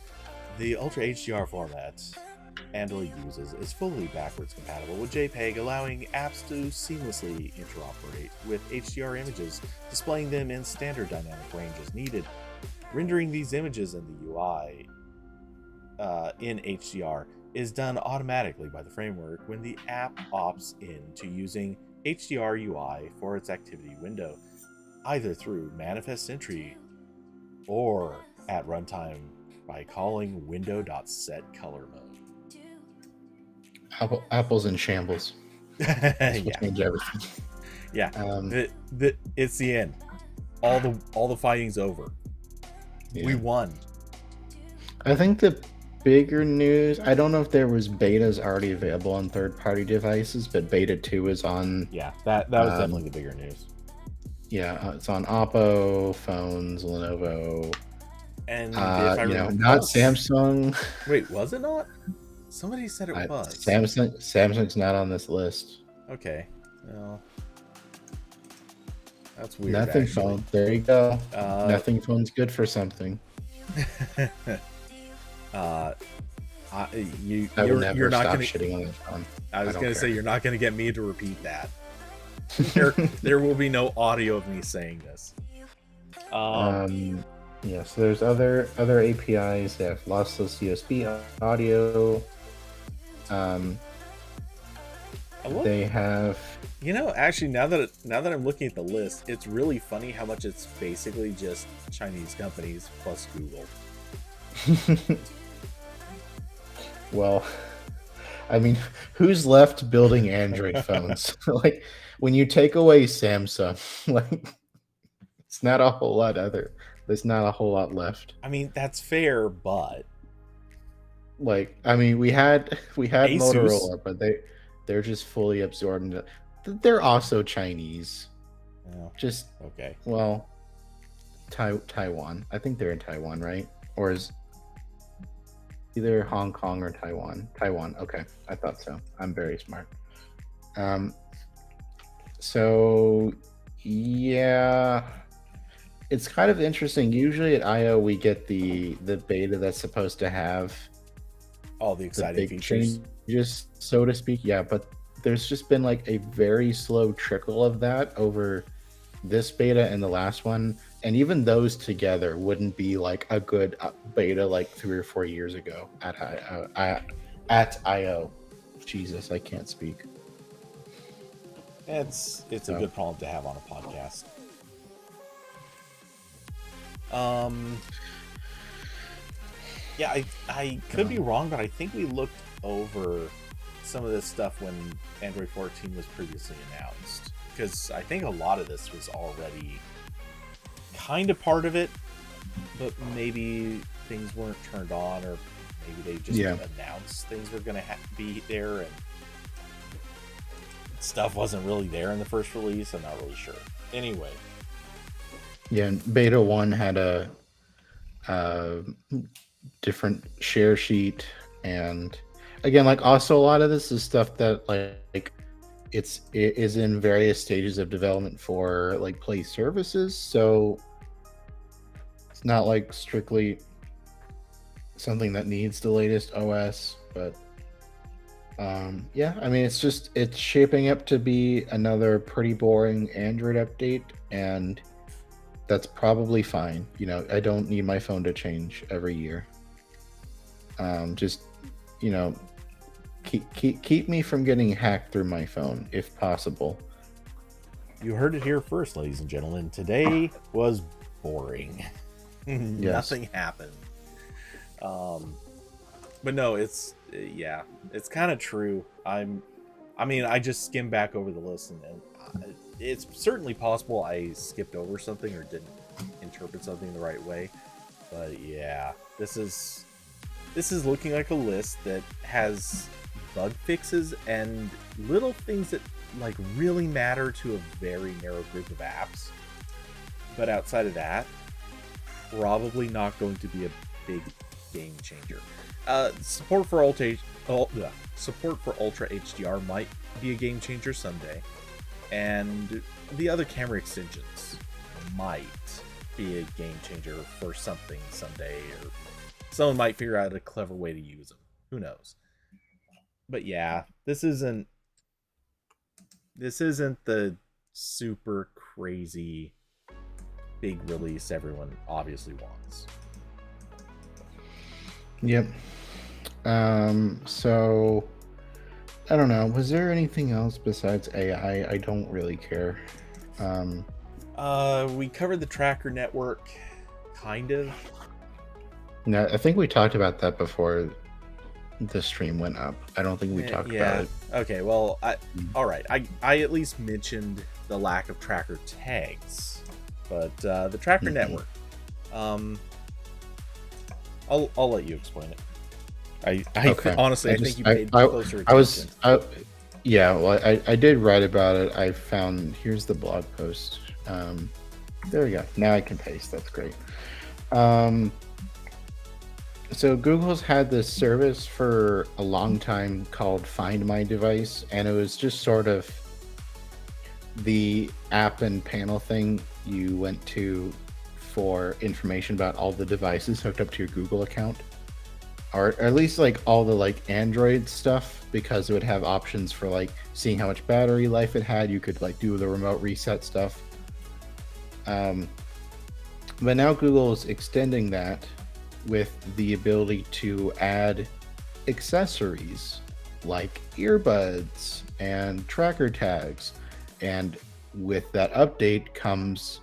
The Ultra HDR format Android uses is fully backwards compatible with JPEG, allowing apps to seamlessly interoperate with HDR images, displaying them in standard dynamic range as needed. Rendering these images in the UI in HDR is done automatically by the framework when the app opts into using HDR UI for its activity window, either through manifest entry or at runtime by calling window.setColorMode. Apple's in shambles. Yeah. Change everything. Yeah. It's the end. All the fighting's over. Yeah. We won. I think the bigger news, I don't know if there was betas already available on third-party devices, but beta 2 is on. Yeah, that was definitely the bigger news. Yeah, it's on Oppo phones, Lenovo, and not Samsung. Wait, was it not? Somebody said it was. Samsung's not on this list. Okay, well, that's weird. Nothing actually. phone. There you go. Nothing phone's good for something. You're not going to shitting on that phone. I was going to say you're not going to get me to repeat that. There will be no audio of me saying this. Yeah, so there's other APIs. They have lossless USB audio. They have. Actually, now that I'm looking at the list, it's really funny how much it's basically just Chinese companies plus Google. Well, I mean, who's left building Android phones? Like, when you take away Samsung, like, it's not a whole lot there's not a whole lot left. I mean, that's fair, but like, I mean, we had Asus. Motorola, but they're just fully absorbed into. They're also Chinese. Oh, just okay. Well, Taiwan. I think they're in Taiwan, right? Or is either Hong Kong or Taiwan? Taiwan. Okay, I thought so. I'm very smart. So yeah, it's kind of interesting. Usually at I/O we get the beta that's supposed to have all the exciting features, changes, so to speak. Yeah, but there's just been like a very slow trickle of that over this beta and the last one, and even those together wouldn't be like a good beta like 3 or 4 years ago at I/O. Jesus, I can't speak. It's a good problem to have on a podcast. Yeah, I could be wrong, but I think we looked over some of this stuff when Android 14 was previously announced, because I think a lot of this was already kind of part of it, but maybe things weren't turned on, or maybe they just announced things were going to be there and stuff wasn't really there in the first release. I'm not really sure. Anyway. Yeah, and Beta 1 had a different share sheet, and again, like, also a lot of this is stuff that like it is in various stages of development for like Play services, so it's not like strictly something that needs the latest OS, but Yeah, I mean, it's shaping up to be another pretty boring Android update, and that's probably fine. I don't need my phone to change every year. Just you know, keep me from getting hacked through my phone if possible. You heard it here first, ladies and gentlemen. Today was boring. Nothing happened. But no, it's kind of true. I just skimmed back over the list, and it's certainly possible I skipped over something or didn't interpret something the right way. But yeah, this is looking like a list that has bug fixes and little things that like really matter to a very narrow group of apps. But outside of that, probably not going to be a big game changer. Support for Ultra HDR might be a game changer someday, and the other camera extensions might be a game changer for something someday, or someone might figure out a clever way to use them. Who knows? But yeah, this isn't the super crazy big release everyone obviously wants. Yep. So I don't know. Was there anything else besides AI? I don't really care. We covered the tracker network, kind of. No, I think we talked about that before the stream went up. I don't think we talked about it. Okay, well, all right. I at least mentioned the lack of tracker tags, but the tracker network. I'll let you explain it. Honestly, I think you paid closer attention. I did write about it. I found, here's the blog post. There we go. Now I can paste. That's great. So Google's had this service for a long time called Find My Device, and it was just sort of the app and panel thing you went to for information about all the devices hooked up to your Google account, or at least like all the like Android stuff, because it would have options for like seeing how much battery life it had. You could like do the remote reset stuff. But now Google is extending that with the ability to add accessories like earbuds and tracker tags. And with that update comes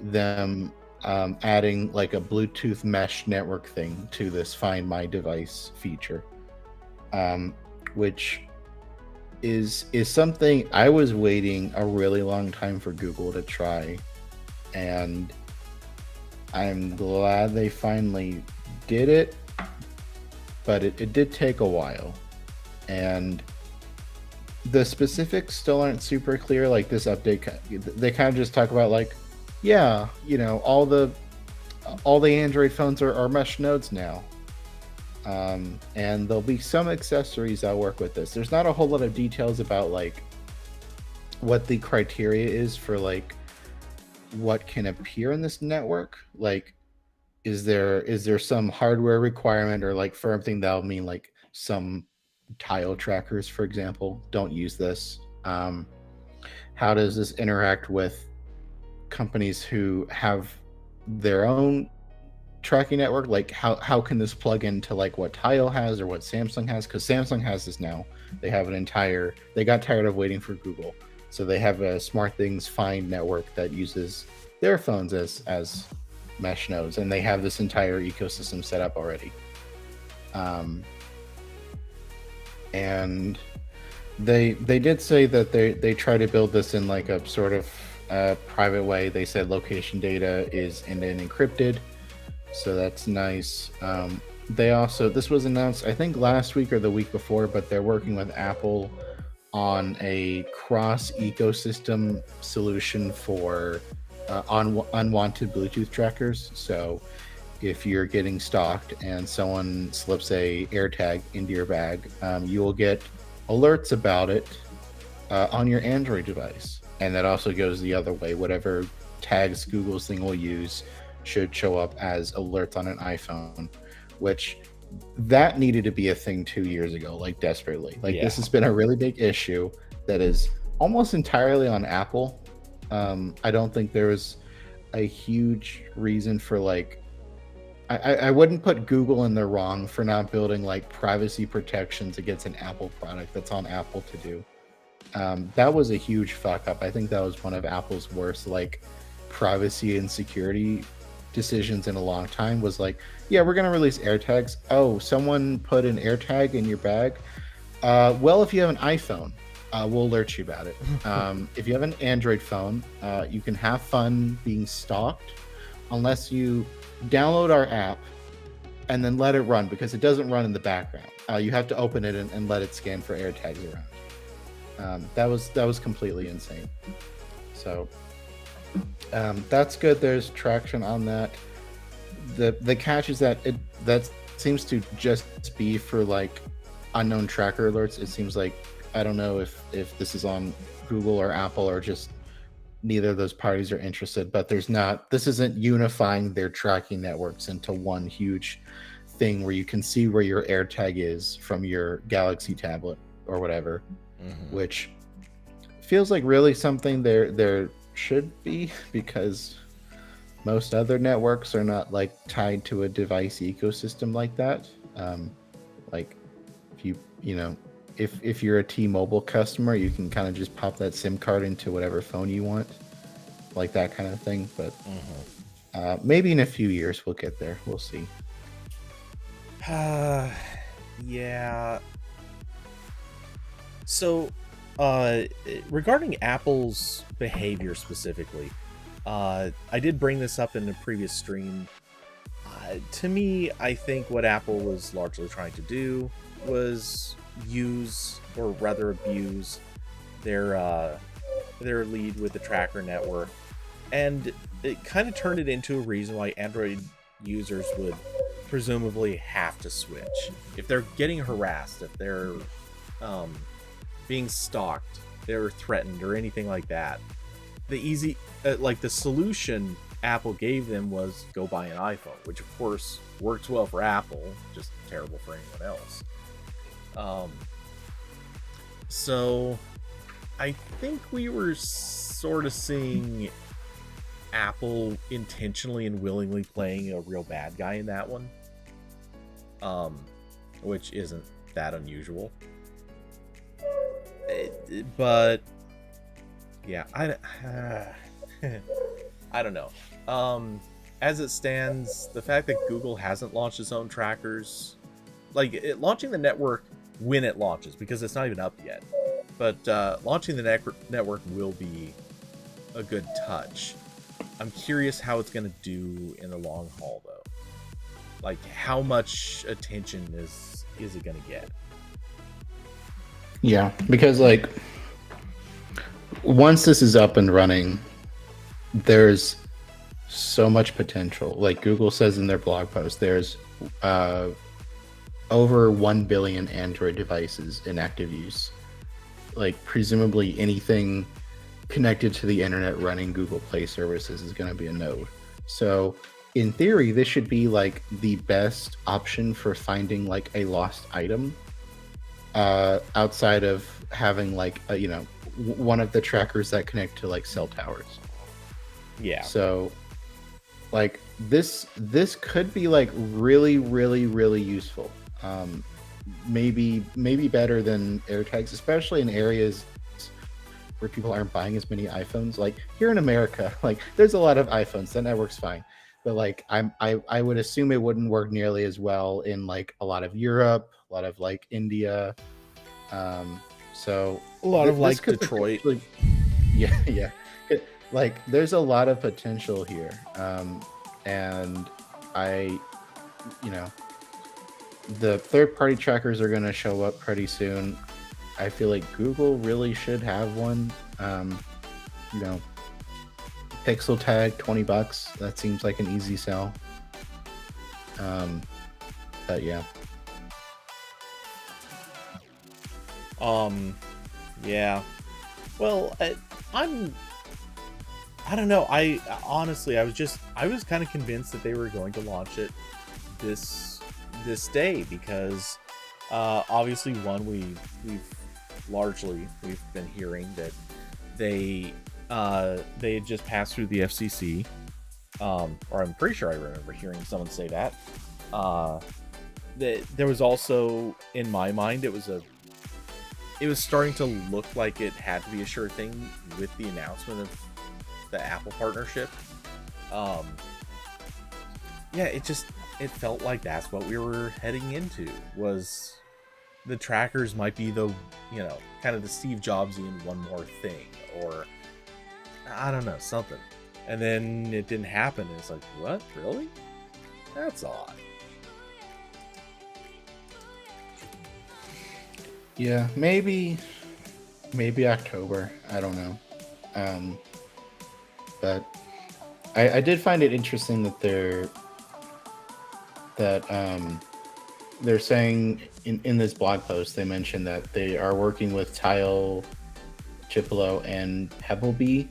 them adding like a Bluetooth mesh network thing to this Find My Device feature, which is something I was waiting a really long time for Google to try, and I'm glad they finally did it, but it did take a while, and the specifics still aren't super clear. Like this update, they kind of just talk about like, yeah, all the Android phones are mesh nodes now, and there'll be some accessories that work with this. There's not a whole lot of details about like what the criteria is for like what can appear in this network. Like, is there some hardware requirement or like firm thing that'll mean like some tile trackers, for example, don't use this? How does this interact with companies who have their own tracking network? Like how can this plug into like what Tile has or what Samsung has? Because Samsung has this now. They have they got tired of waiting for Google, so they have a SmartThings Find network that uses their phones as mesh nodes, and they have this entire ecosystem set up already. And they did say that they try to build this in like a sort of private way. They said location data is end-to-end encrypted, so that's nice. They also, this was announced I think last week or the week before, but they're working with Apple on a cross ecosystem solution for unwanted Bluetooth trackers. So if you're getting stalked and someone slips a AirTag into your bag, you will get alerts about it on your Android device. And that also goes the other way. Whatever tags Google's thing will use should show up as alerts on an iPhone, which that needed to be a thing 2 years ago, like desperately. Like this Yeah. has been a really big issue that is almost entirely on Apple. I don't think there was a huge reason for like I wouldn't put Google in the wrong for not building like privacy protections against an Apple product that's on Apple to do. That was a huge fuck up. I think that was one of Apple's worst like privacy and security decisions in a long time. Was like, yeah, we're gonna release AirTags. Oh, someone put an AirTag in your bag. Well, if you have an iPhone, we'll alert you about it. If you have an Android phone, you can have fun being stalked unless you download our app and then let it run because it doesn't run in the background. You have to open it and let it scan for AirTags around. That was completely insane. So that's good. There's traction on that. The catch is that that seems to just be for like unknown tracker alerts. It seems like I don't know if this is on Google or Apple or just neither of those parties are interested, but this isn't unifying their tracking networks into one huge thing where you can see where your AirTag is from your Galaxy tablet or whatever, which feels like really something there should be because most other networks are not like tied to a device ecosystem like that. Like if if you're a T-Mobile customer, you can kind of just pop that SIM card into whatever phone you want, like that kind of thing. But maybe in a few years we'll get there. We'll see. Yeah. So, regarding Apple's behavior specifically, I did bring this up in a previous stream. To me, I think what Apple was largely trying to do was use, or rather abuse, their lead with the tracker network, and it kind of turned it into a reason why Android users would presumably have to switch if they're getting harassed, if they're being stalked, they're threatened, or anything like that. The easy, the solution Apple gave them was go buy an iPhone, which of course works well for Apple, just terrible for anyone else. So I think we were sort of seeing Apple intentionally and willingly playing a real bad guy in that one, which isn't that unusual. But yeah, I don't know. As it stands, the fact that Google hasn't launched its own trackers, launching the network when it launches, because it's not even up yet, but launching the network will be a good touch. I'm curious how it's going to do in the long haul, though. Like, how much attention is it going to get? Yeah, because like once this is up and running, there's so much potential. Like Google says in their blog post, there's over 1 billion Android devices in active use. Like presumably anything connected to the internet running Google Play services is going to be a node. So in theory, this should be like the best option for finding like a lost item, outside of having like one of the trackers that connect to like cell towers. Yeah. So like this could be like really, really, really useful. Maybe better than AirTags, especially in areas where people aren't buying as many iPhones. Like here in America, like there's a lot of iPhones, that network's fine. But like I would assume it wouldn't work nearly as well in like a lot of Europe, a lot of like India. So a lot of like Detroit. Yeah. Like there's a lot of potential here. And the third-party trackers are going to show up pretty soon. I feel like Google really should have one. Pixel tag, $20. That seems like an easy sell. But yeah. Yeah. Well, I don't know. I honestly, I was kind of convinced that they were going to launch it this this day because obviously we've been hearing that they had just passed through the FCC, or I'm pretty sure I remember hearing someone say that. There was also, in my mind, it was starting to look like it had to be a sure thing with the announcement of the Apple partnership. It felt like that's what we were heading into, was the trackers might be the, kind of the Steve Jobsian one more thing, or I don't know, something. And then it didn't happen. And it's like, what? Really? That's odd. Yeah, maybe October. I don't know. But I did find it interesting that they're saying in this blog post, they mentioned that they are working with Tile, Chipolo, and Pebblebee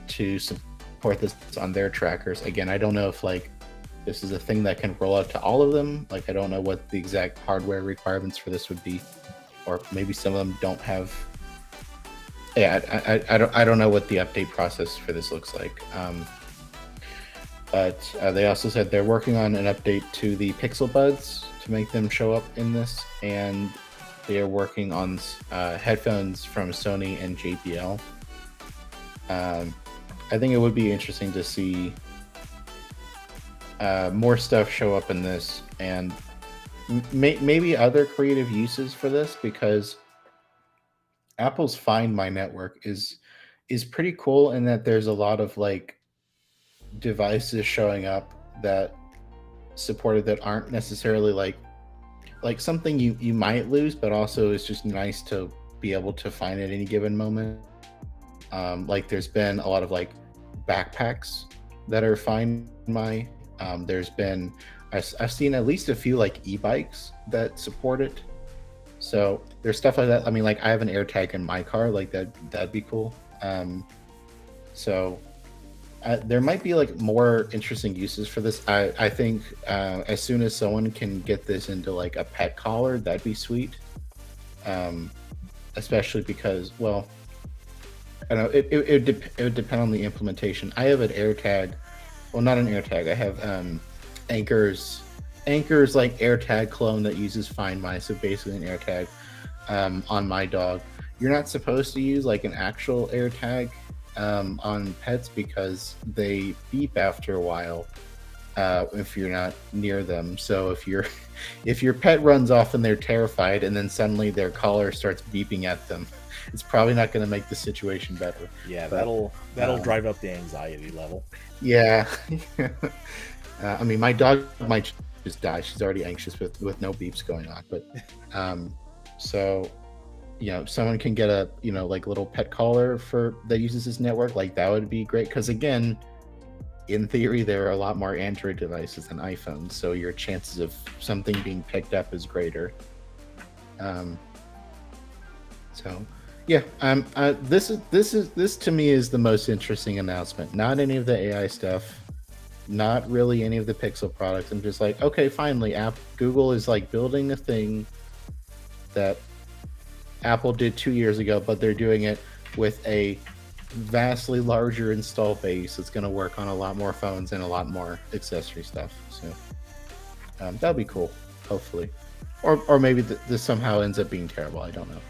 to support this on their trackers. Again, I don't know if this is a thing that can roll out to all of them. I don't know what the exact hardware requirements for this would be, or maybe some of them don't have. Yeah, I don't know what the update process for this looks like. But they also said they're working on an update to the Pixel Buds to make them show up in this, and they are working on headphones from Sony and JBL. I think it would be interesting to see more stuff show up in this, and maybe other creative uses for this, because Apple's Find My network is pretty cool in that there's a lot of devices showing up that supported that aren't necessarily like something you might lose, but also it's just nice to be able to find at any given moment. There's been a lot of backpacks that are Find My. There's been I've seen at least a few e-bikes that support it. So there's stuff like that. I mean, I have an AirTag in my car, that'd be cool. So there might be more interesting uses for this. I think as soon as someone can get this into a pet collar, that'd be sweet. Especially because, well, I don't know, it would depend on the implementation. I have an AirTag. Well, not an AirTag. I have Anchor's AirTag clone that uses Find My, so basically an AirTag on my dog. You're not supposed to use an actual AirTag on pets because they beep after a while if you're not near them. So if your pet runs off and they're terrified, and then suddenly their collar starts beeping at them, it's probably not going to make the situation better. Yeah, that'll drive up the anxiety level. Yeah. I mean, my dog might just die. She's already anxious with no beeps going on. But so, someone can get a little pet collar that uses this network. That would be great, because again, in theory, there are a lot more Android devices than iPhones, so your chances of something being picked up is greater. So yeah, this to me is the most interesting announcement. Not any of the AI stuff, not really any of the Pixel products. I'm just okay, finally, Google is building a thing that Apple did 2 years ago, but they're doing it with a vastly larger install base. It's going to work on a lot more phones and a lot more accessory stuff. So that'll be cool, hopefully. Or maybe this somehow ends up being terrible. I don't know.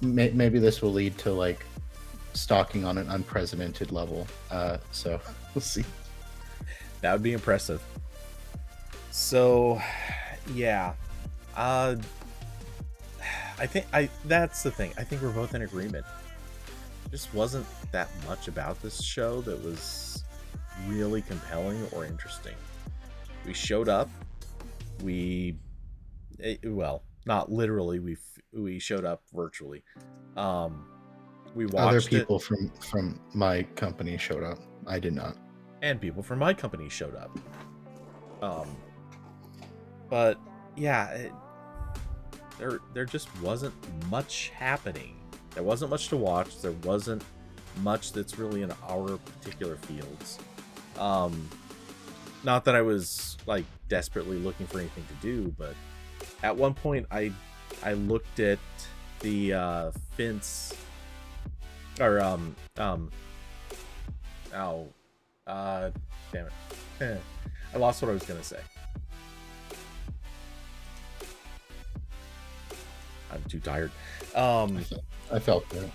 Maybe this will lead to stalking on an unprecedented level. So we'll see. That would be impressive. So, yeah. That's the thing. I think we're both in agreement. There just wasn't that much about this show that was really compelling or interesting. We showed up. Well, not literally. We showed up virtually. We watched other people from my company showed up. I did not. And people from my company showed up. But yeah, there just wasn't much happening. There wasn't much to watch. There wasn't much that's really in our particular fields. Not that I was like desperately looking for anything to do, but at one point I looked at the fence or oh damn it. I lost what I was gonna say. I'm too tired. I felt that.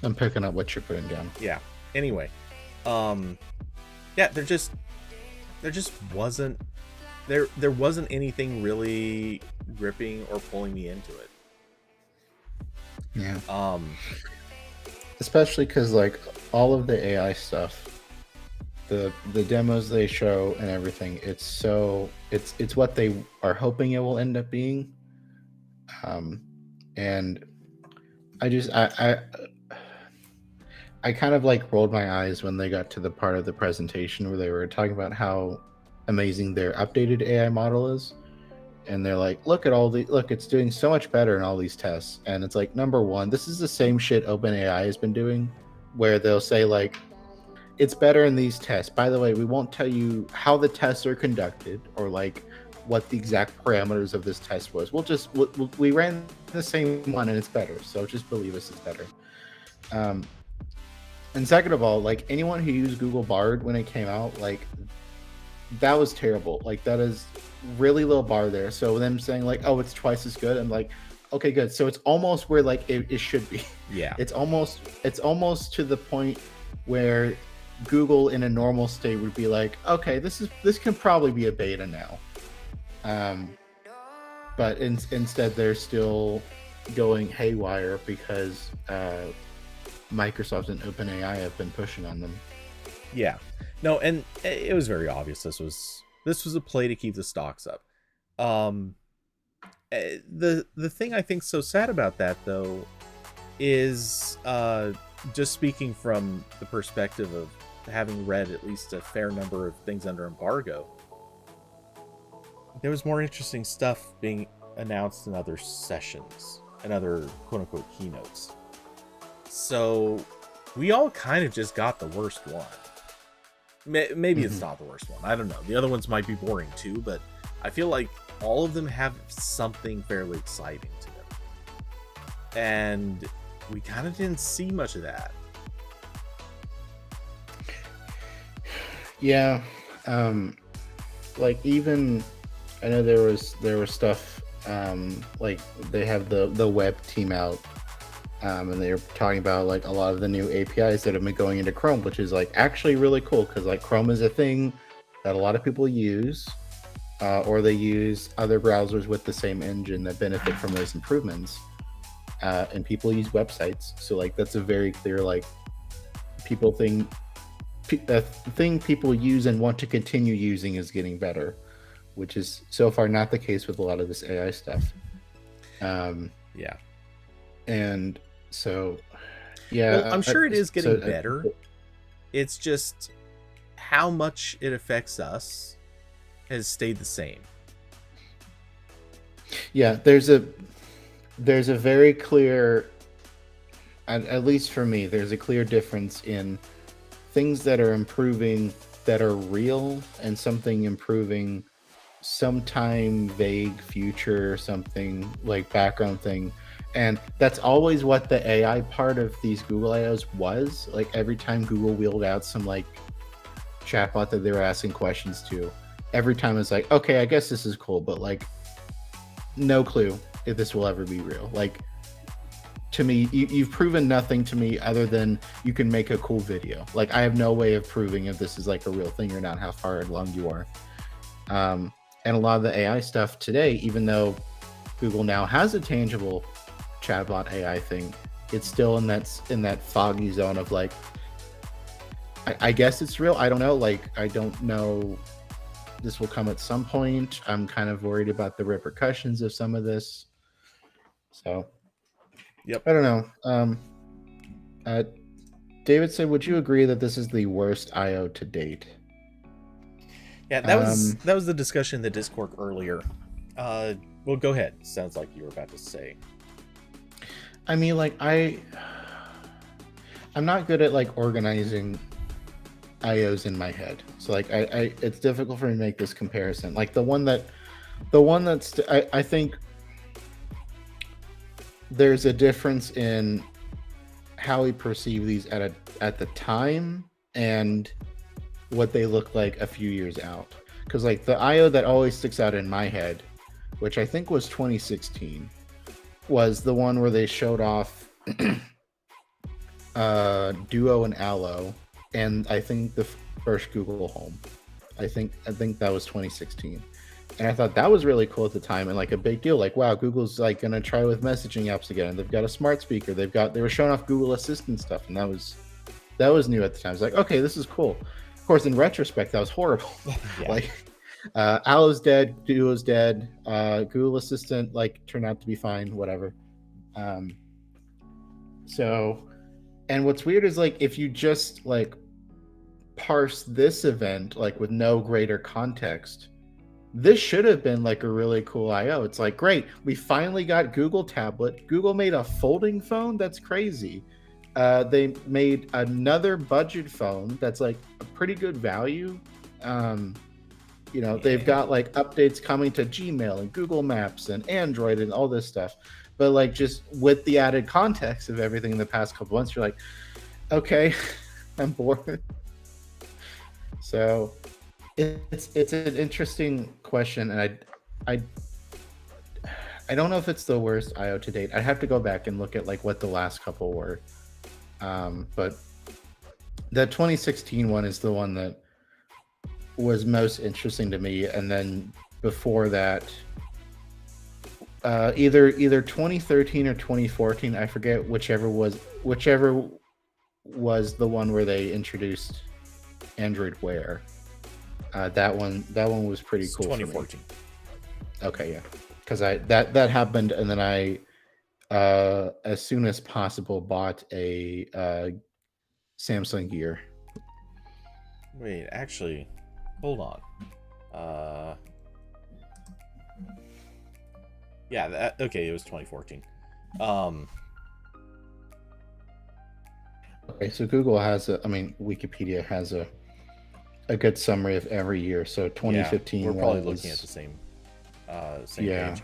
I'm picking up what you're putting down. Yeah. Anyway, yeah, there just wasn't there wasn't anything really gripping or pulling me into it. Yeah. Especially because like all of the AI stuff, the demos they show and everything, it's what they are hoping it will end up being. And I kind of like rolled my eyes when they got to the part of the presentation where they were talking about how amazing their updated AI model is. And they're like, look, it's doing so much better in all these tests. And it's like, number one, this is the same shit OpenAI has been doing, where they'll say like, it's better in these tests. By the way, we won't tell you how the tests are conducted or like what the exact parameters of this test was. We ran the same one and it's better. So just believe us, it's better. And second of all, like anyone who used Google Bard when it came out, like that was terrible. Like that is really low bar there. So them saying like, oh, it's twice as good. I'm like, okay, good. So it's almost where like it should be. Yeah. It's almost to the point where Google in a normal state would be like, okay, this can probably be a beta now. But instead they're still going haywire because Microsoft and OpenAI have been pushing on them. Yeah. No, and it was very obvious this was a play to keep the stocks up. The thing I think so sad about that though is just speaking from the perspective of having read at least a fair number of things under embargo, there was more interesting stuff being announced in other sessions and other quote-unquote keynotes. So we all kind of just got the worst one. Maybe it's not the worst one. I don't know. The other ones might be boring too, but I feel like all of them have something fairly exciting to them. And we kind of didn't see much of that. Yeah. Like even I know there was stuff like they have the web team out and they're talking about like a lot of the new APIs that have been going into Chrome, which is like actually really cool because like Chrome is a thing that a lot of people use or they use other browsers with the same engine that benefit from those improvements and people use websites, so like that's a very clear like a thing people use and want to continue using is getting better, which is so far not the case with a lot of this AI stuff. Yeah. And so, yeah. Well, I'm sure it is getting better. It's just how much it affects us has stayed the same. Yeah, there's a very clear, at least for me, there's a clear difference in things that are improving that are real and something improving sometime vague future or something like background thing. And that's always what the AI part of these Google I/Os was. Like every time Google wheeled out some like chatbot that they were asking questions to, every time it's like, okay, I guess this is cool, but like no clue if this will ever be real. Like to me, you've proven nothing to me other than you can make a cool video. Like I have no way of proving if this is like a real thing or not, how far along you are. And a lot of the AI stuff today, even though Google now has a tangible chatbot AI thing, it's still in that foggy zone of like, I guess it's real. I don't know. Like, I don't know. This will come at some point. I'm kind of worried about the repercussions of some of this. So, yep. I don't know. Davidson, would you agree that this is the worst IO to date? Yeah, that was the discussion in the Discord earlier. Well, go ahead. Sounds like you were about to say. I mean, like I'm not good at like organizing. IOs in my head. So like I it's difficult for me to make this comparison. Like the one that's I think there's a difference in how we perceive these at the time and what they look like a few years out. Because like the IO that always sticks out in my head, which I think was 2016, was the one where they showed off Duo and Allo, and I think the first Google Home. I think that was 2016, and I thought that was really cool at the time and like a big deal. Like, wow, Google's like gonna try with messaging apps again. And they've got a smart speaker. They were showing off Google Assistant stuff, and that was new at the time. It's like, okay, this is cool. Of course, in retrospect, that was horrible. Yeah. Like, Allo's dead, Duo's dead. Google Assistant like turned out to be fine. Whatever. So, and what's weird is like if you just like parse this event like with no greater context, this should have been like a really cool IO. It's like, great, we finally got Google tablet. Google made a folding phone. That's crazy. They made another budget phone that's like a pretty good value. They've got like updates coming to Gmail and Google Maps and Android and all this stuff. But like just with the added context of everything in the past couple months, you're like, okay, I'm bored. So it's an interesting question, and I don't know if it's the worst IO to date. I'd have to go back and look at like what the last couple were. But the 2016 one is the one that was most interesting to me, and then before that, either 2013 or 2014, I forget, whichever was the one where they introduced Android Wear. That one was pretty cool. 2014. Okay, yeah, because that happened, and then I as soon as possible bought a Samsung Gear. Wait, actually, hold on. Yeah, okay, it was 2014. Okay, so Google has Wikipedia has a good summary of every year. So 2015. Yeah, we're probably looking at the same page.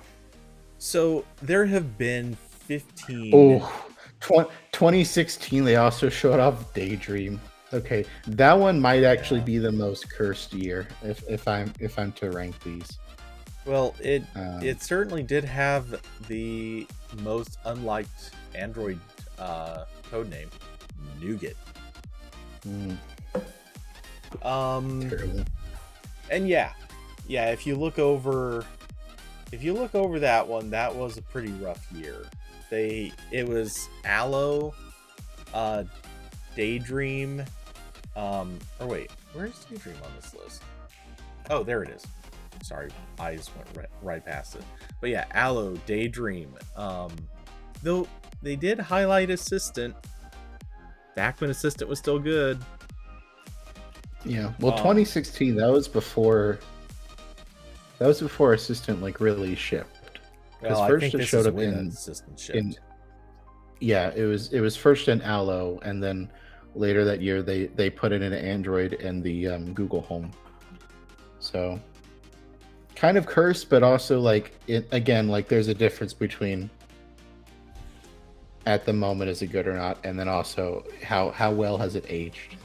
So there have been 15. Oh, 2016. They also showed off Daydream. Okay, that one might actually be the most cursed year if I'm to rank these. Well, it certainly did have the most unliked Android code name, Nougat. Terrible. And yeah, if you look over that one, that was a pretty rough year. It was Allo, Daydream, or wait, where's Daydream on this list? Oh, there it is. Sorry, eyes went right past it. But yeah, Allo, Daydream. Though they did highlight Assistant back when Assistant was still good. Yeah, well, 2016, that was before Assistant like really shipped. Because first it showed up in Assistant shipped. Yeah, it was first in Allo, and then later that year they put it in Android and the Google Home. So kind of cursed, but also like it again, like there's a difference between at the moment is it good or not, and then also how well has it aged.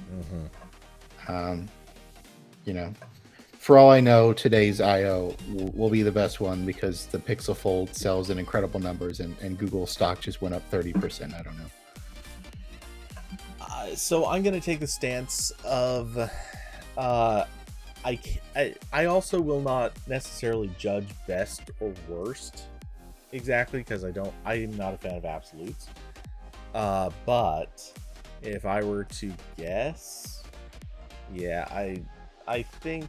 For all I know, today's IO will be the best one because the Pixel Fold sells in incredible numbers, and Google stock just went up 30%. I don't know. So I'm going to take the stance of I also will not necessarily judge best or worst exactly because I'm not a fan of absolutes. But if I were to guess, yeah, I think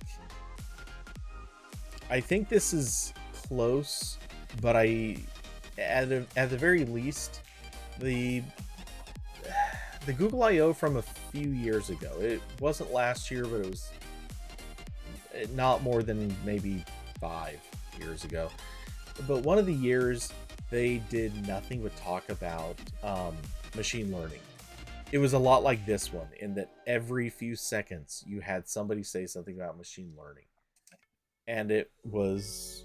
this is close, but at the very least, the Google I/O from a few years ago. It wasn't last year, but it was not more than maybe 5 years ago. But one of the years they did nothing but talk about machine learning. it was a lot like this one in that every few seconds you had somebody say something about machine learning, and it was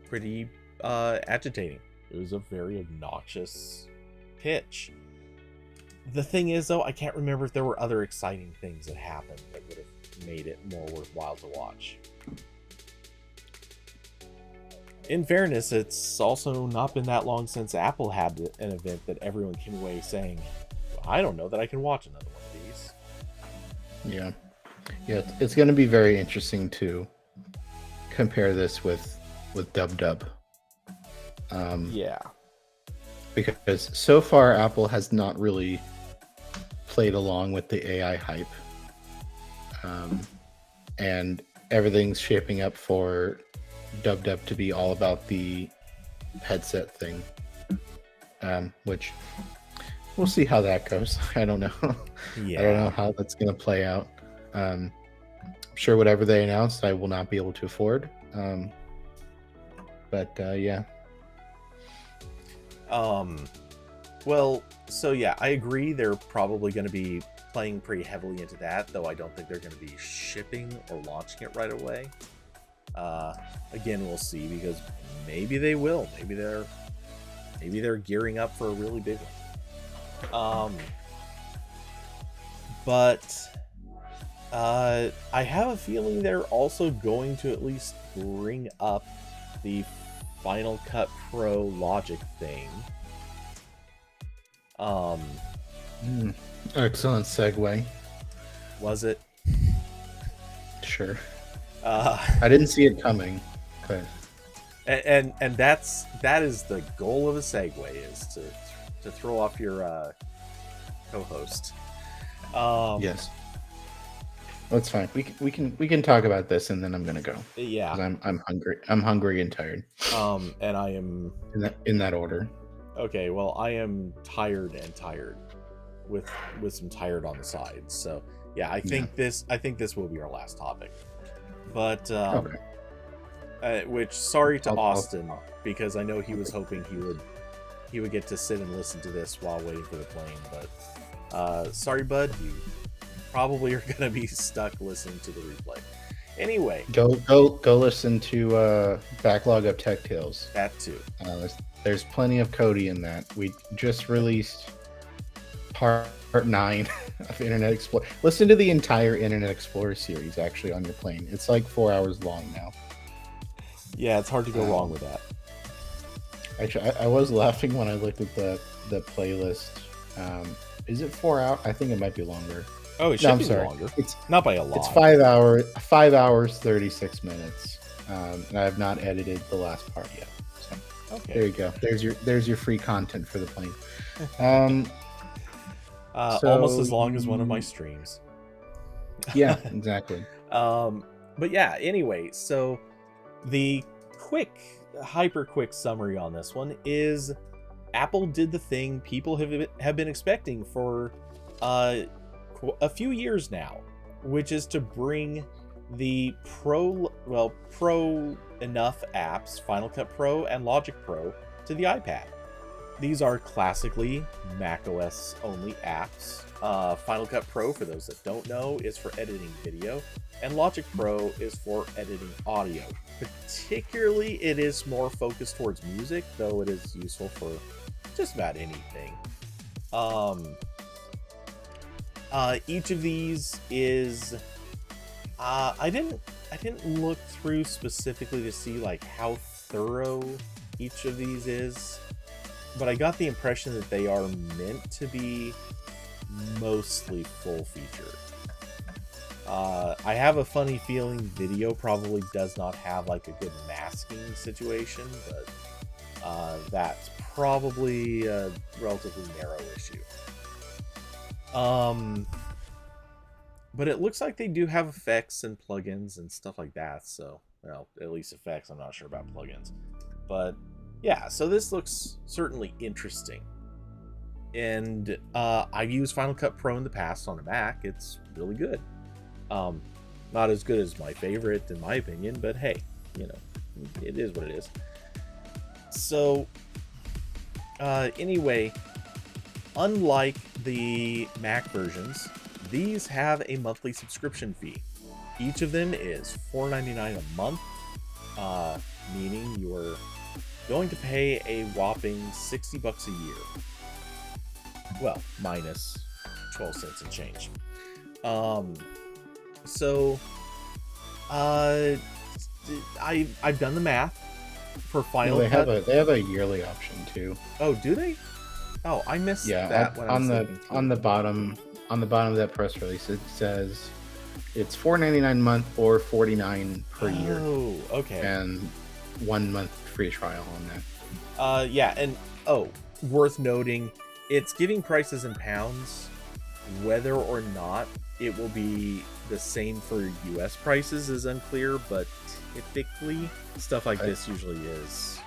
pretty agitating. It was a very obnoxious pitch. The thing is, though, I can't remember if there were other exciting things that happened that would have made it more worthwhile to watch. In fairness, it's also not been that long since Apple had an event that everyone came away saying, I don't know that I can watch another one of these. Yeah, it's going to be very interesting to compare this with Dub Dub. Yeah. Because so far Apple has not really played along with the AI hype. And everything's shaping up for Dub Dub to be all about the headset thing. Which we'll see how that goes. I don't know. Yeah. I don't know how that's going to play out. I'm sure whatever they announced, I will not be able to afford. But yeah. Well, so yeah, I agree. They're probably going to be playing pretty heavily into that, though I don't think they're going to be shipping or launching it right away. Again, we'll see, because maybe they will. Maybe they're gearing up for a really big one. But I have a feeling they're also going to at least bring up the Final Cut Pro Logic thing. Excellent segue. Was it? Sure. I didn't see it coming, but and that is the goal of a segue, is to throw off your co-host. Yes, that's fine. We can talk about this, and then I'm gonna go. Yeah, 'cause I'm hungry. I'm hungry and tired. And I am in that order. Okay. Well, I am tired with some tired on the side. So yeah, I think this will be our last topic. But Okay. which, sorry to Austin, because I know he was hoping he would get to sit and listen to this while waiting for the plane. But sorry, bud, you probably are gonna be stuck listening to the replay. Anyway, Go listen to Backlog of Tech Tales. that too. There's plenty of Cody in that. We just released part 9 of Internet Explorer. Listen to the entire Internet Explorer series actually on your plane. It's like 4 hours long now. Yeah, it's hard to go wrong with that. Actually, I was laughing when I looked at the playlist. Is it 4 hours? I think it might be longer. Oh, it should be longer. It's not by a lot. It's 5 hours 36 minutes. And I have not edited the last part yet. So Okay. there you go. There's your free content for the plane. Almost as long as one of my streams. Yeah, exactly. But yeah, anyway, so the hyper quick summary on this one is Apple did the thing people have been expecting for a few years now, which is to bring the pro enough apps, Final Cut Pro and Logic Pro, to the iPad. These are classically macOS only apps. Final Cut Pro, for those that don't know, is for editing video, and Logic Pro is for editing audio. Particularly, it is more focused towards music, though it is useful for just about anything. Each of these is I didn't look through specifically to see like how thorough each of these is, but I got the impression that they are meant to be mostly full featured. I have a funny feeling video probably does not have like a good masking situation, but that's probably a relatively narrow issue. But it looks like they do have effects and plugins and stuff like that. So, well, at least effects. I'm not sure about plugins. But yeah, so this looks certainly interesting. And I've used Final Cut Pro in the past on a Mac. It's really good. Not as good as my favorite, in my opinion, but hey, you know, it is what it is. So, anyway, unlike the Mac versions, these have a monthly subscription fee. Each of them is $4.99 a month, meaning you're going to pay a whopping $60 a year. Well, minus 12 cents and change. So I've done the math for Final Cut. They have a yearly option too. Oh, do they? Oh, I missed that when on the bottom of that press release it says it's $4.99 a month or $49 per year. Oh, okay. And 1 month free trial on that. Yeah, and worth noting, it's giving prices in pounds. Whether or not it will be the same for US prices is unclear, but typically stuff like this usually is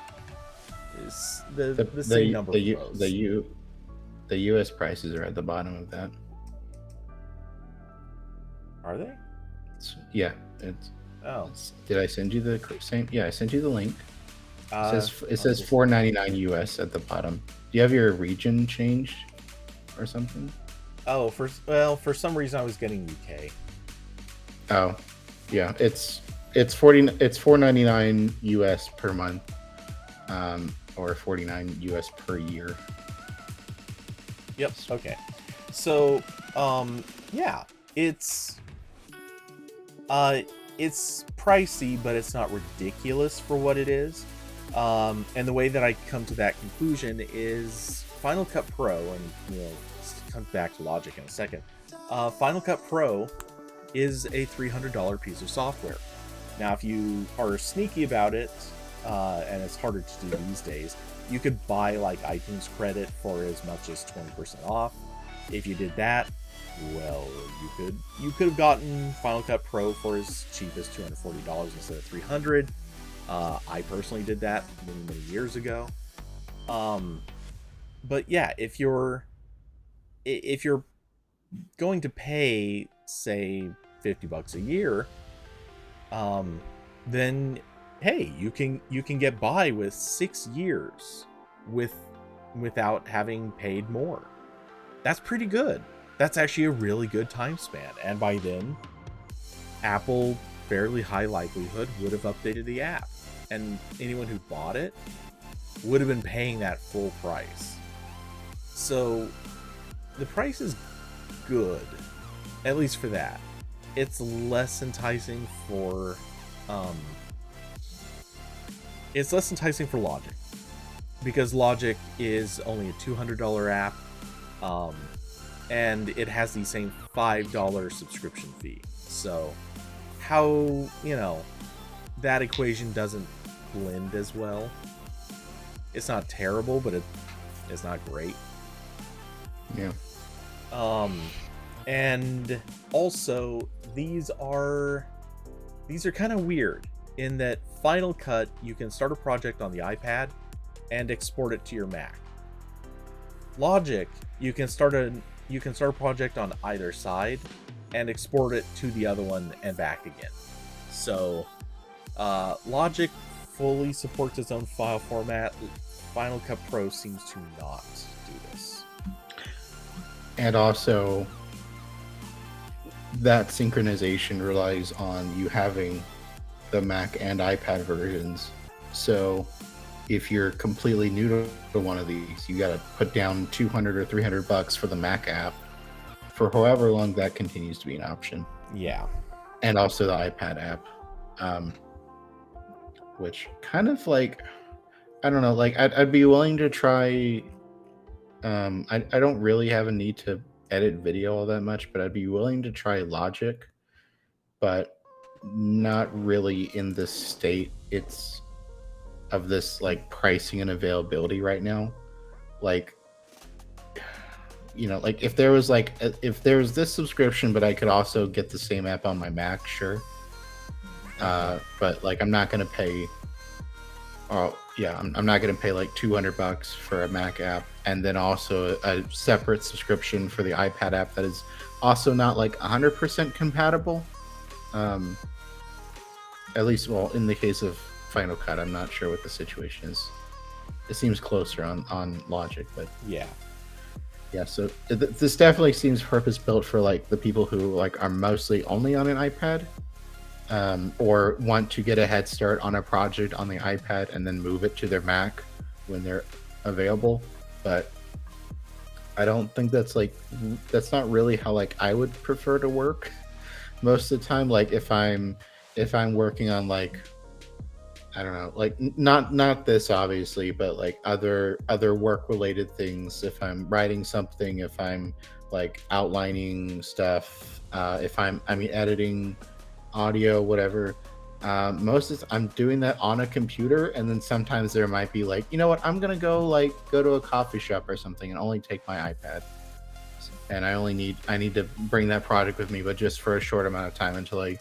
the same number of rows. The US prices are at the bottom of that. Are they? Did I send you the same? Yeah, I sent you the link. It says $4.99 US at the bottom. Do you have your region changed or something? Oh, for some reason I was getting UK. Oh, yeah, it's $4.99 US per month, or $49 US per year. Yep. Okay. So, yeah, it's pricey, but it's not ridiculous for what it is. And the way that I come to that conclusion is Final Cut Pro, and come back to Logic in a second. Final Cut Pro is a $300 piece of software. Now, if you are sneaky about it, and it's harder to do these days, you could buy like iTunes credit for as much as 20% off. If you did that, well, you could have gotten Final Cut Pro for as cheap as $240 instead of $300. I personally did that many years ago. But yeah, if you're going to pay, say, $50 a year, then hey, you can get by with 6 years without having paid more. That's pretty good. That's actually a really good time span. And by then, Apple, fairly high likelihood, would have updated the app. And anyone who bought it would have been paying that full price. So the price is good, at least for that. It's less enticing for Logic, because Logic is only a $200 app, and it has the same $5 subscription fee. So how, that equation doesn't blend as well. It's not terrible, but it's not great. Yeah. And also these are kind of weird in that Final Cut, you can start a project on the iPad and export it to your Mac. Logic, you can start a project on either side and export it to the other one and back again. So Logic fully supports its own file format. Final Cut Pro seems to not do this. And also, that synchronization relies on you having the Mac and iPad versions. So if you're completely new to one of these, you got to put down $200 or $300 for the Mac app for however long that continues to be an option. Yeah. And also the iPad app, which kind of like, I don't know, like I'd be willing to try. I don't really have a need to edit video all that much, but I'd be willing to try Logic, but not really in the state it's of this like pricing and availability right now. Like, like if there was this subscription, but I could also get the same app on my Mac, sure. But like I'm not gonna pay. I'm not going to pay like $200 for a Mac app and then also a separate subscription for the iPad app that is also not like 100% compatible. At least, well, in the case of Final Cut, I'm not sure what the situation is. It seems closer on Logic, but yeah. Yeah, so this definitely seems purpose built for like the people who like are mostly only on an iPad, or want to get a head start on a project on the iPad and then move it to their Mac when they're available. But I don't think that's not really how like I would prefer to work most of the time. Like if I'm working on like, I don't know, like not this obviously, but like other work related things. If I'm writing something, if I'm like outlining stuff, if I mean editing audio, whatever. Most of I'm doing that on a computer, and then sometimes there might be like, you know what, I'm gonna go to a coffee shop or something and only take my iPad, and I need to bring that project with me, but just for a short amount of time until I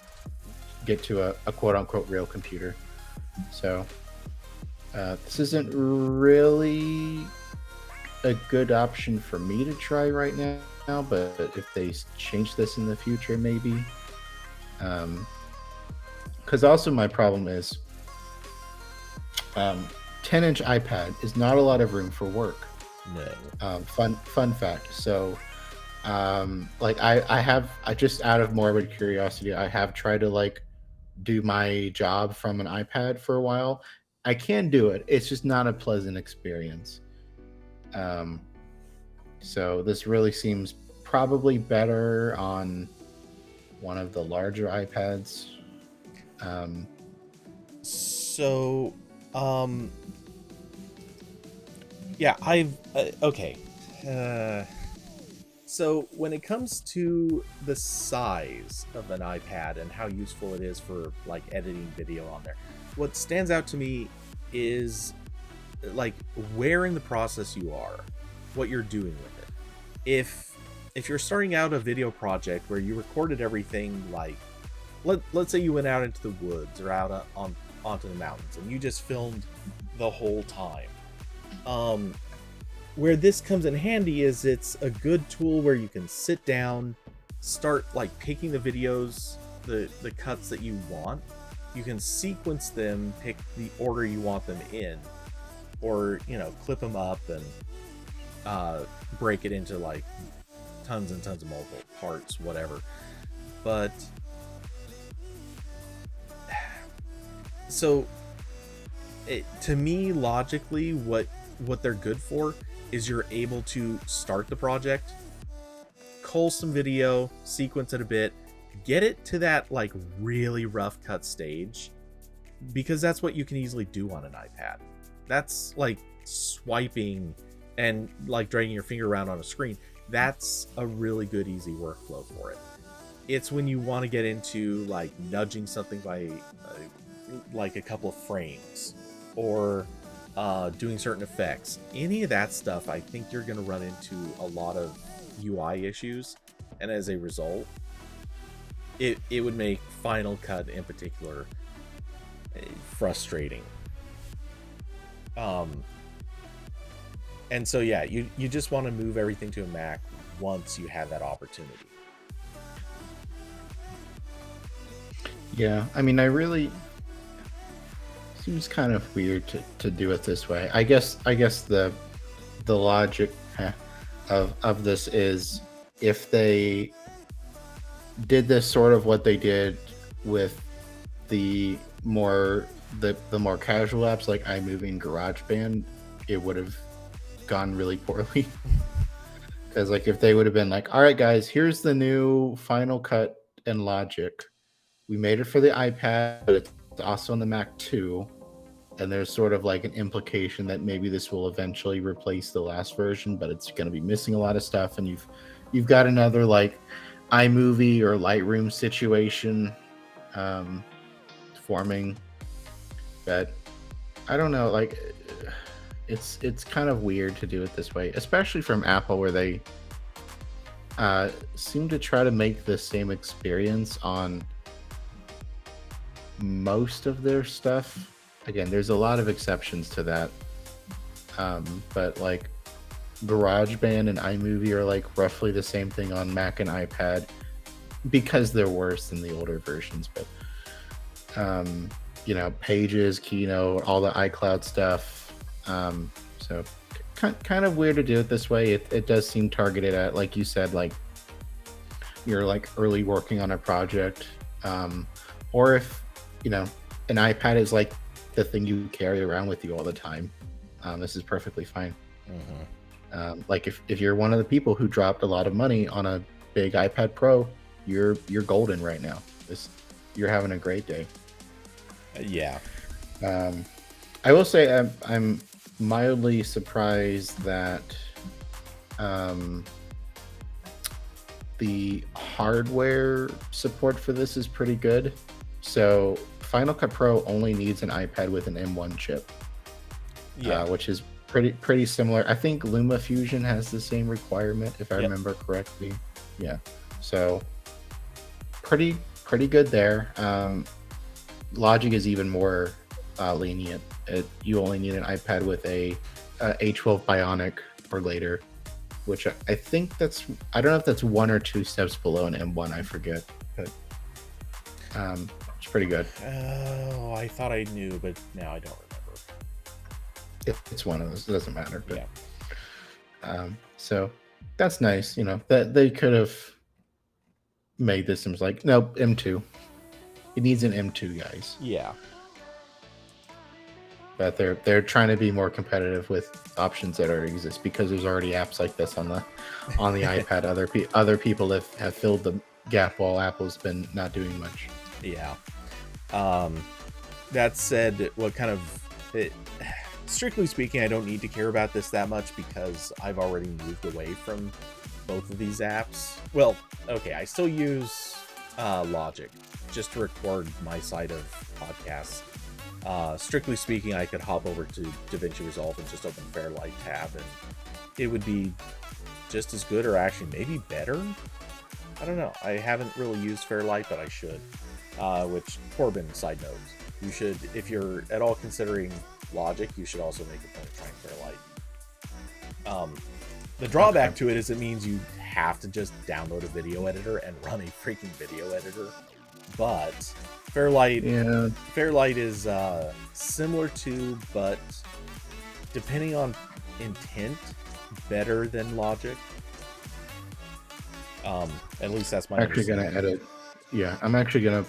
get to a quote unquote real computer. So this isn't really a good option for me to try right now, but if they change this in the future, maybe. Because also my problem is, 10-inch iPad is not a lot of room for work. No. Fun fact. So, like I just out of morbid curiosity, I have tried to like do my job from an iPad for a while. I can do it. It's just not a pleasant experience. Um, so this really seems probably better on one of the larger iPads. Um, So, um, yeah, okay. Uh, so when it comes to the size of an iPad and how useful it is for like editing video on there, what stands out to me is like where in the process you are, what you're doing with it. If you're starting out a video project where you recorded everything, like let's say you went out into the woods or out onto the mountains and you just filmed the whole time. Where this comes in handy is it's a good tool where you can sit down, start like picking the videos, the cuts that you want. You can sequence them, pick the order you want them in, or clip them up and break it into like tons and tons of multiple parts, whatever. But so to me, logically, what they're good for is you're able to start the project, cull some video, sequence it a bit, get it to that like really rough cut stage, because that's what you can easily do on an iPad. That's like swiping and like dragging your finger around on a screen. That's a really good easy workflow for it. It's when you want to get into like nudging something by like a couple of frames, or doing certain effects, any of that stuff, I think you're going to run into a lot of UI issues, and as a result, it would make Final Cut in particular frustrating. And so yeah, you just want to move everything to a Mac once you have that opportunity. yeah, I mean, I really seems kind of weird to do it this way. I guess the logic of this is, if they did this sort of what they did with the more casual apps like iMovie and GarageBand, it would have gone really poorly. Because like if they would have been like, all right guys, here's the new Final Cut and Logic, we made it for the iPad, but it's also on the Mac too, and there's sort of like an implication that maybe this will eventually replace the last version, but it's going to be missing a lot of stuff, and you've got another like iMovie or Lightroom situation forming. But I don't know, like it's kind of weird to do it this way, especially from Apple, where they seem to try to make the same experience on most of their stuff. Again, there's a lot of exceptions to that, but like GarageBand and iMovie are like roughly the same thing on Mac and iPad, because they're worse than the older versions. But Pages, Keynote, all the iCloud stuff. So kind of weird to do it this way. It does seem targeted at, like you said, like you're like early working on a project, or if you know an iPad is like the thing you carry around with you all the time. This is perfectly fine. Like if you're one of the people who dropped a lot of money on a big iPad Pro, you're golden right now. You're having a great day. Yeah. I will say I'm mildly surprised that the hardware support for this is pretty good. So Final Cut Pro only needs an iPad with an M1 chip, which is pretty similar. I think LumaFusion has the same requirement, if I remember correctly. Yeah, so pretty good there. Logic is even more lenient. You only need an iPad with a A12 Bionic or later, which I think I don't know if that's 1 or 2 steps below an M1. I forget, but it's pretty good. Oh, I thought I knew, but now I don't remember. It's one of those. It doesn't matter. But, so that's nice. That they could have made this and was like, nope, M2. It needs an M2, guys. Yeah. But they're trying to be more competitive with options that already exist, because there's already apps like this on the iPad. Other people have filled the gap while Apple's been not doing much. Yeah. That said, strictly speaking, I don't need to care about this that much because I've already moved away from both of these apps. Well, okay, I still use Logic just to record my side of podcasts. Strictly speaking, I could hop over to DaVinci Resolve and just open Fairlight tab, and it would be just as good, or actually maybe better. I don't know. I haven't really used Fairlight, but I should. Which, Corbin, side note, you should, if you're at all considering Logic, you should also make a point of trying Fairlight. The drawback to it is it means you have to just download a video editor and run a freaking video editor. But Fairlight is similar to, but depending on intent, better than Logic. At least that's my understanding. I'm actually gonna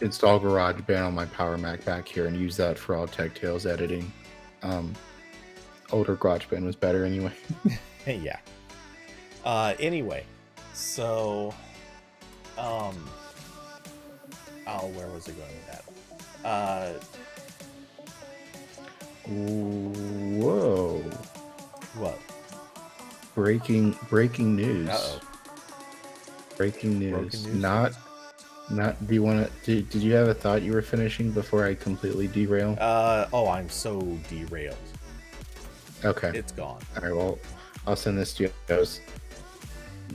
install GarageBand on my Power Mac back here and use that for all Tech Tales editing. Older GarageBand was better anyway. Yeah. Anyway, so where was it going with that? Whoa. What? Breaking news. Uh-oh. Breaking news. Not do you want to did you have a thought you were finishing before I completely derail? I'm so derailed. Okay. It's gone. All right, well, I'll send this to you. I was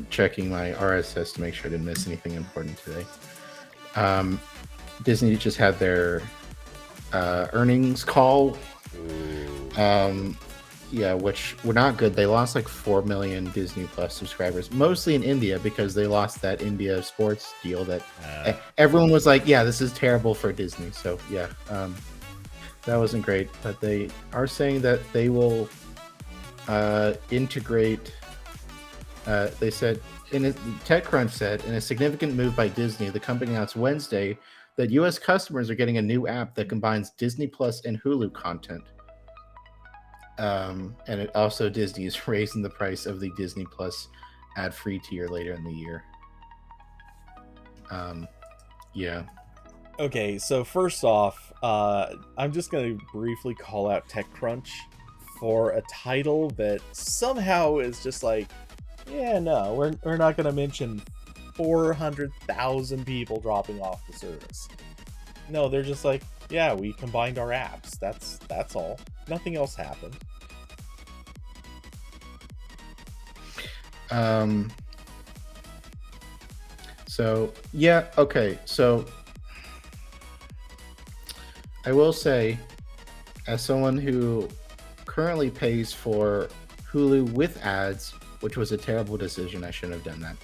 checking my RSS to make sure I didn't miss anything important today. Disney just had their earnings call. Which were not good. They lost like 4 million Disney Plus subscribers, mostly in India, because they lost that India sports deal that everyone was like, yeah, this is terrible for Disney. So yeah, that wasn't great. But they are saying that they will integrate. They said, TechCrunch said, in a significant move by Disney, the company announced Wednesday that U.S. customers are getting a new app that combines Disney Plus and Hulu content. And it also, Disney is raising the price of the Disney Plus ad-free tier later in the year. Yeah. Okay, so first off, I'm just going to briefly call out TechCrunch for a title that somehow is just like, yeah, no, we're not going to mention 400,000 people dropping off the service. No, they're just like, yeah, we combined our apps. That's all. Nothing else happened. So yeah, okay. So I will say, as someone who currently pays for Hulu with ads, which was a terrible decision, I shouldn't have done that,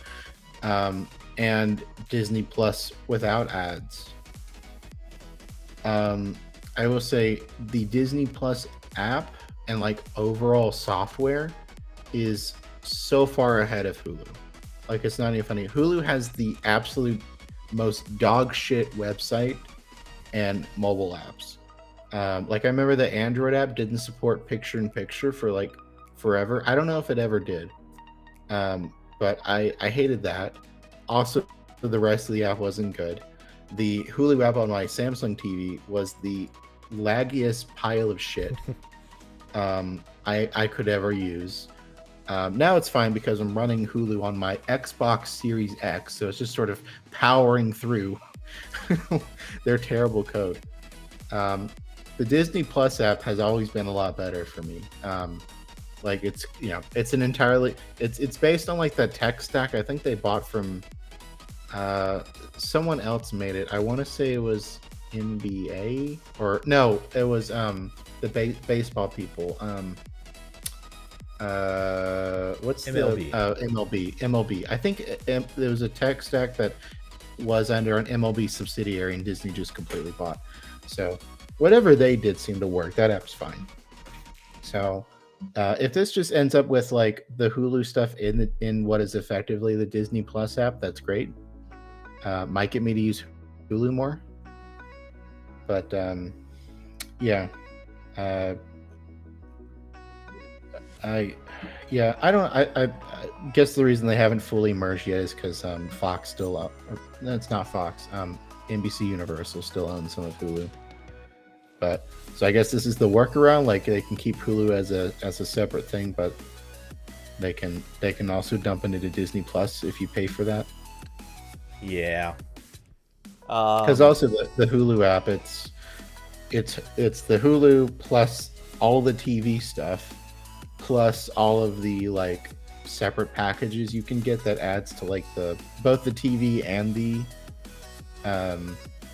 and Disney Plus without ads, I will say the Disney Plus app and like overall software is so far ahead of Hulu. Like, it's not even funny. Hulu has the absolute most dog shit website and mobile apps. Like, I remember the Android app didn't support picture in picture for like forever. I don't know if it ever did, but I hated that. Also, the rest of the app wasn't good. The Hulu app on my Samsung TV was the laggiest pile of shit I could ever use. Now it's fine because I'm running Hulu on my Xbox Series X, so it's just sort of powering through their terrible code. The Disney Plus app has always been a lot better for me. Like, it's, you know, it's an entirely, it's based on like the tech stack I think they bought from someone else made it. I want to say it was NBA, or no, it was the baseball people. What's MLB. MLB. I think there was a tech stack that was under an MLB subsidiary, and Disney just completely bought. So whatever they did seemed to work. That app's fine. So if this just ends up with like the Hulu stuff in what is effectively the Disney Plus app, that's great. Might get me to use Hulu more. But yeah. I guess the reason they haven't fully merged yet is because Fox still up. No, it's not Fox. NBC Universal still owns some of Hulu. But so I guess this is the workaround. Like, they can keep Hulu as a separate thing, but they can also dump it into Disney Plus if you pay for that. Yeah. Because also the Hulu app, it's the Hulu plus all the TV stuff, plus all of the like separate packages you can get that adds to like both the TV and the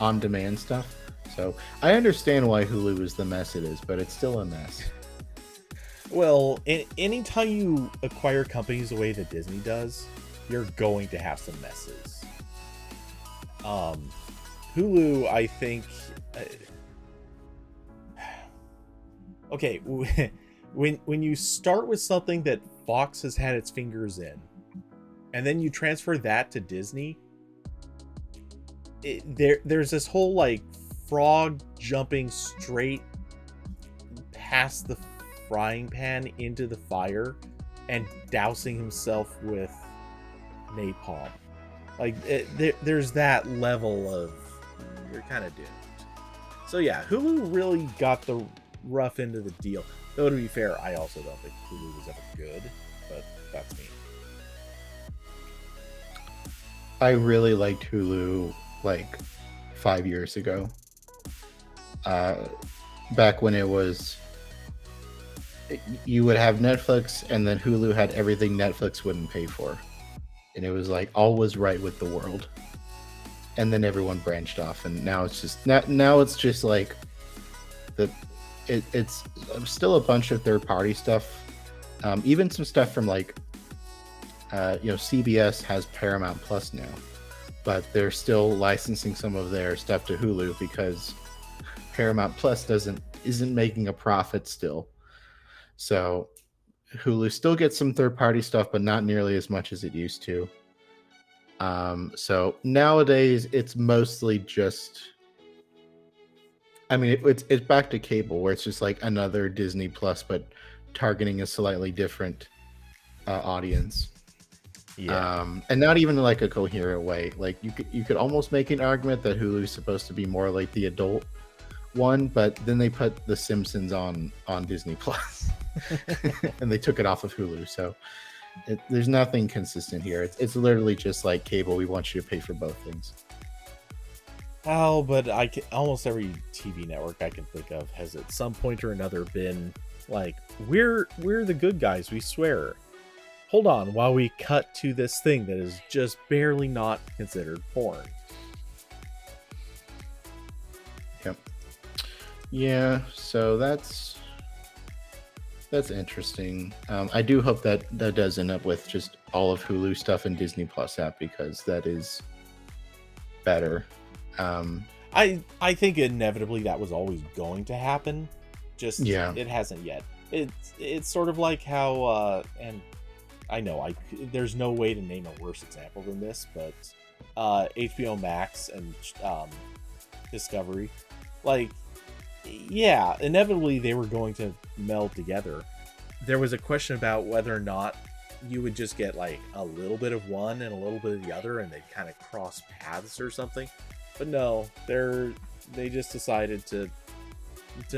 on-demand stuff. So I understand why Hulu is the mess it is, but it's still a mess. Well, anytime you acquire companies the way that Disney does, you're going to have some messes. Hulu, I think. Okay, when you start with something that Fox has had its fingers in, and then you transfer that to Disney, there's this whole like frog jumping straight past the frying pan into the fire and dousing himself with napalm. Like, there's that level of, you're kind of doomed. So yeah, Hulu really got the rough end of the deal. Though, to be fair, I also don't think Hulu was ever good, but that's me. I really liked Hulu like 5 years ago. Back when it was, you would have Netflix and then Hulu had everything Netflix wouldn't pay for. And it was like all was right with the world. And then everyone branched off, and now it's just like it's still a bunch of third-party stuff. Even some stuff from like CBS has Paramount Plus now, but they're still licensing some of their stuff to Hulu because Paramount Plus isn't making a profit still. So Hulu still gets some third-party stuff, but not nearly as much as it used to. So nowadays it's mostly just, I mean, it's back to cable where it's just like another Disney Plus, but targeting a slightly different audience. Yeah. And not even in like a coherent way. Like, you could almost make an argument that Hulu is supposed to be more like the adult one, but then they put The Simpsons on Disney Plus, and they took it off of Hulu. So there's nothing consistent here. It's literally just like cable. We want you to pay for both things. Oh, but almost every TV network I can think of has at some point or another been like, we're the good guys, we swear. Hold on while we cut to this thing that is just barely not considered porn. Yep. Yeah, so that's interesting. I do hope that does end up with just all of Hulu stuff in Disney Plus app, because that is better. I think inevitably that was always going to happen. Just, yeah, it hasn't yet. it's sort of like how and I know there's no way to name a worse example than this, but HBO Max and Discovery, like, yeah, inevitably they were going to meld together. There was a question about whether or not you would just get like a little bit of one and a little bit of the other, and they'd kind of cross paths or something. But no, they just decided to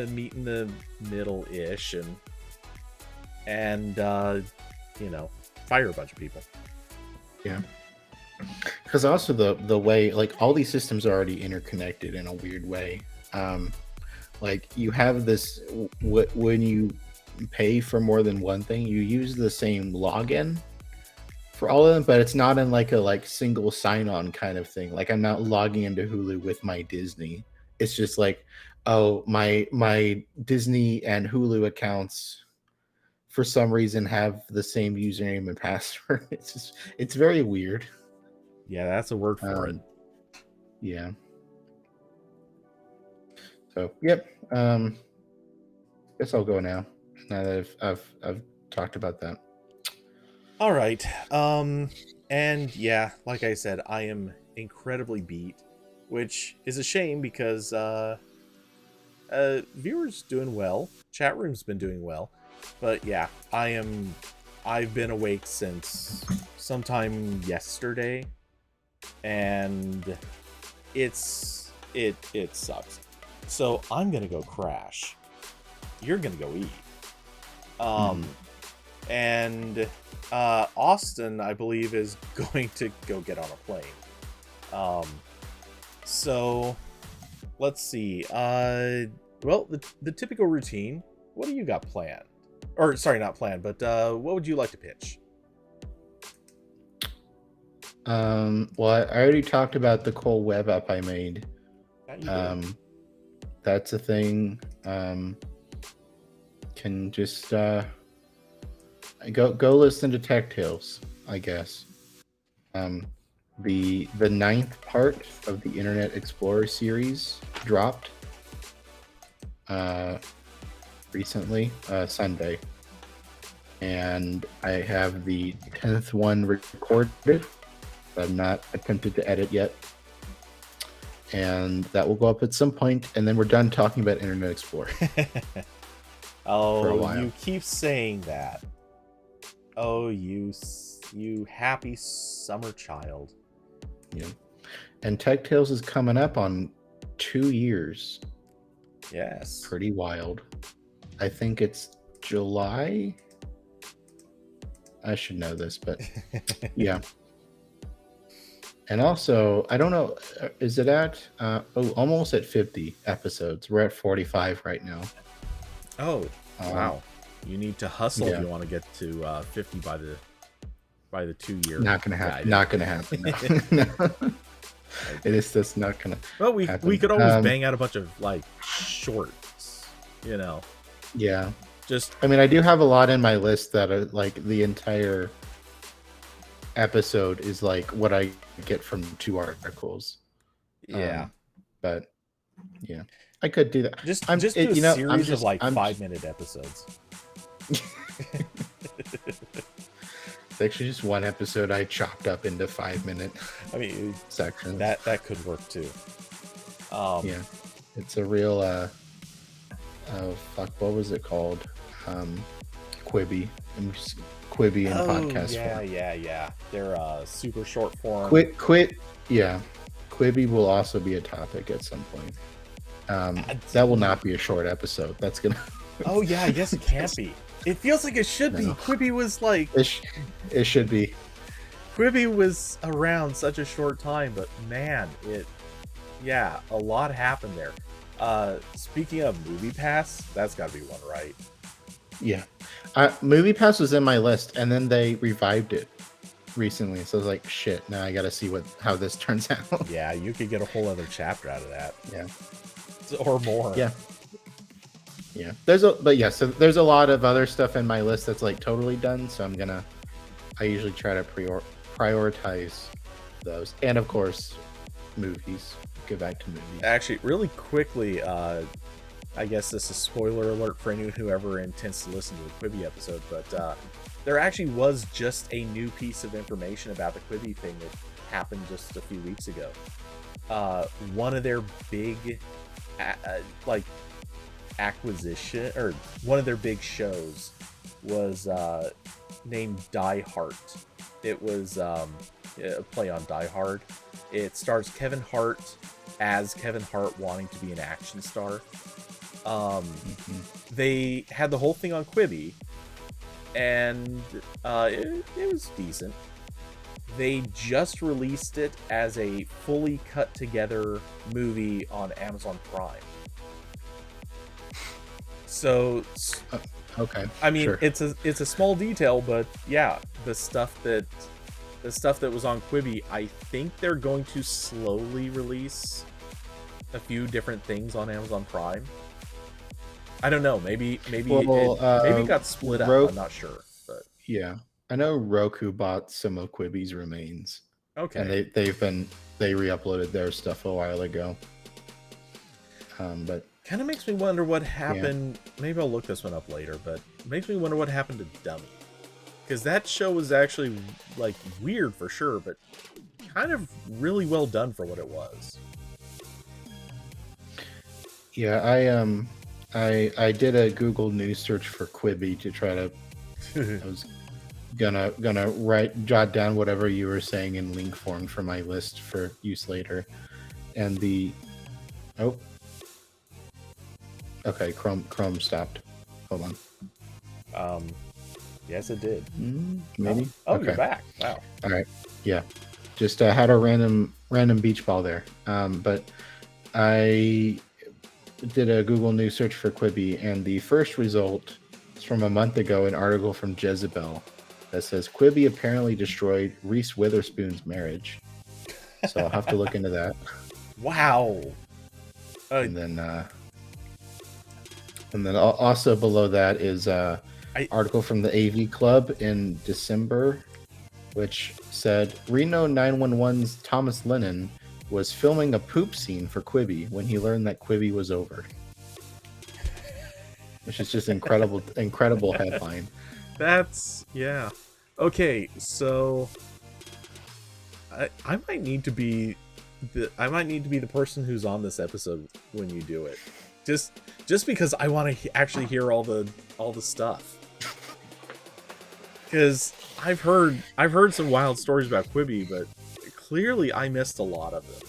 meet in the middle ish and fire a bunch of people. Yeah. Because also the way, like, all these systems are already interconnected in a weird way. Like, you have this when you pay for more than one thing, you use the same login for all of them, but it's not in like a single sign-on kind of thing. Like, I'm not logging into Hulu with my Disney. It's just like, oh, my Disney and Hulu accounts for some reason have the same username and password. It's very weird. Yeah, that's a word for it. Yeah. So, yep. Guess I'll go now that I've talked about that. All right. And yeah, like I said, I am incredibly beat, which is a shame because viewers doing well, chat room's been doing well, but yeah, I've been awake since sometime yesterday, and it sucks. So I'm gonna go crash. You're gonna go eat. And Austin, I believe, is going to go get on a plane. So let's see. Well, the typical routine. What do you got planned? Or sorry, not planned, but what would you like to pitch? Well, I already talked about the cool web app I made. That's a thing. Can just go listen to Tech Tales, I guess. The ninth part of the Internet Explorer series dropped recently, Sunday, and I have the 10th one recorded. I've not attempted to edit yet, and that will go up at some point, and then we're done talking about Internet Explorer. Oh, you keep saying that. Oh, you happy summer child. Yeah. And Tech Tales is coming up on 2 years. Yes. Pretty wild. I think it's July. I should know this, but yeah. And also, I don't know, is it at almost at 50 episodes. We're at 45 right now. Oh, wow. You need to hustle if you want to get to 50 by the 2 year. Not gonna happen. Not gonna happen. No. It is just not gonna. Well, we could always bang out a bunch of like shorts, you know. Yeah. Just. I mean, I do have a lot in my list that are like the entire episode is like what I get from 2 articles. Yeah. But yeah, I could do that. Just do a series of like 5-minute episodes. It's actually just one episode I chopped up into 5-minute. I mean, sections. That could work too. Yeah, it's a real. Oh fuck! What was it called? Quibi. Quibi in podcast form. Yeah. They're super short form. Yeah, Quibi will also be a topic at some point. That will not be a short episode. That's gonna. Oh yeah, I guess it can't be. It feels like it should be. Quibi was like. It should be. Quibi was around such a short time, but man, a lot happened there. Speaking of MoviePass, that's got to be one, right? Yeah, MoviePass was in my list, and then they revived it recently. So I was like, shit. Now I got to see how this turns out. Yeah, you could get a whole other chapter out of that. Yeah, or more. Yeah. Yeah, so there's a lot of other stuff in my list that's like totally done. So I usually try to prioritize those, and of course, movies. Get back to movies. Actually, really quickly, I guess this is spoiler alert for anyone who ever intends to listen to the Quibi episode, but there actually was just a new piece of information about the Quibi thing that happened just a few weeks ago. One of their big like acquisition, or one of their big shows was named Die Hard. It was a play on Die Hard. It stars Kevin Hart as Kevin Hart wanting to be an action star. They had the whole thing on Quibi, and it was decent. They just released it as a fully cut together movie on Amazon Prime. So, okay. I mean, sure. it's a small detail, but yeah, the stuff that was on Quibi, I think they're going to slowly release a few different things on Amazon Prime. I don't know. Maybe it got split up. I'm not sure, but yeah, I know Roku bought some of Quibi's remains. Okay. And they re-uploaded their stuff a while ago. But kind of makes me wonder what happened. Yeah. Maybe I'll look this one up later, but it makes me wonder what happened to Dummy, because that show was actually like weird for sure, but kind of really well done for what it was. Yeah, I did a Google News search for Quibi to try to. I was gonna jot down whatever you were saying in link form for my list for use later, and okay, Chrome stopped. Hold on. Yes, it did. Maybe. Oh, okay. You're back. Wow. All right. Yeah, just had a random beach ball there. But I did a Google News search for Quibi, and the first result is from a month ago, an article from Jezebel that says Quibi apparently destroyed Reese Witherspoon's marriage. So I'll have to look into that. Wow. And then also below that is article from the AV Club in December, which said Reno 911's Thomas Lennon was filming a poop scene for Quibi when he learned that Quibi was over. Which is just incredible headline. That's yeah. Okay, so I might need to be the person who's on this episode when you do it. Just because I want to actually hear all the stuff. Because I've heard some wild stories about Quibi, but clearly I missed a lot of them.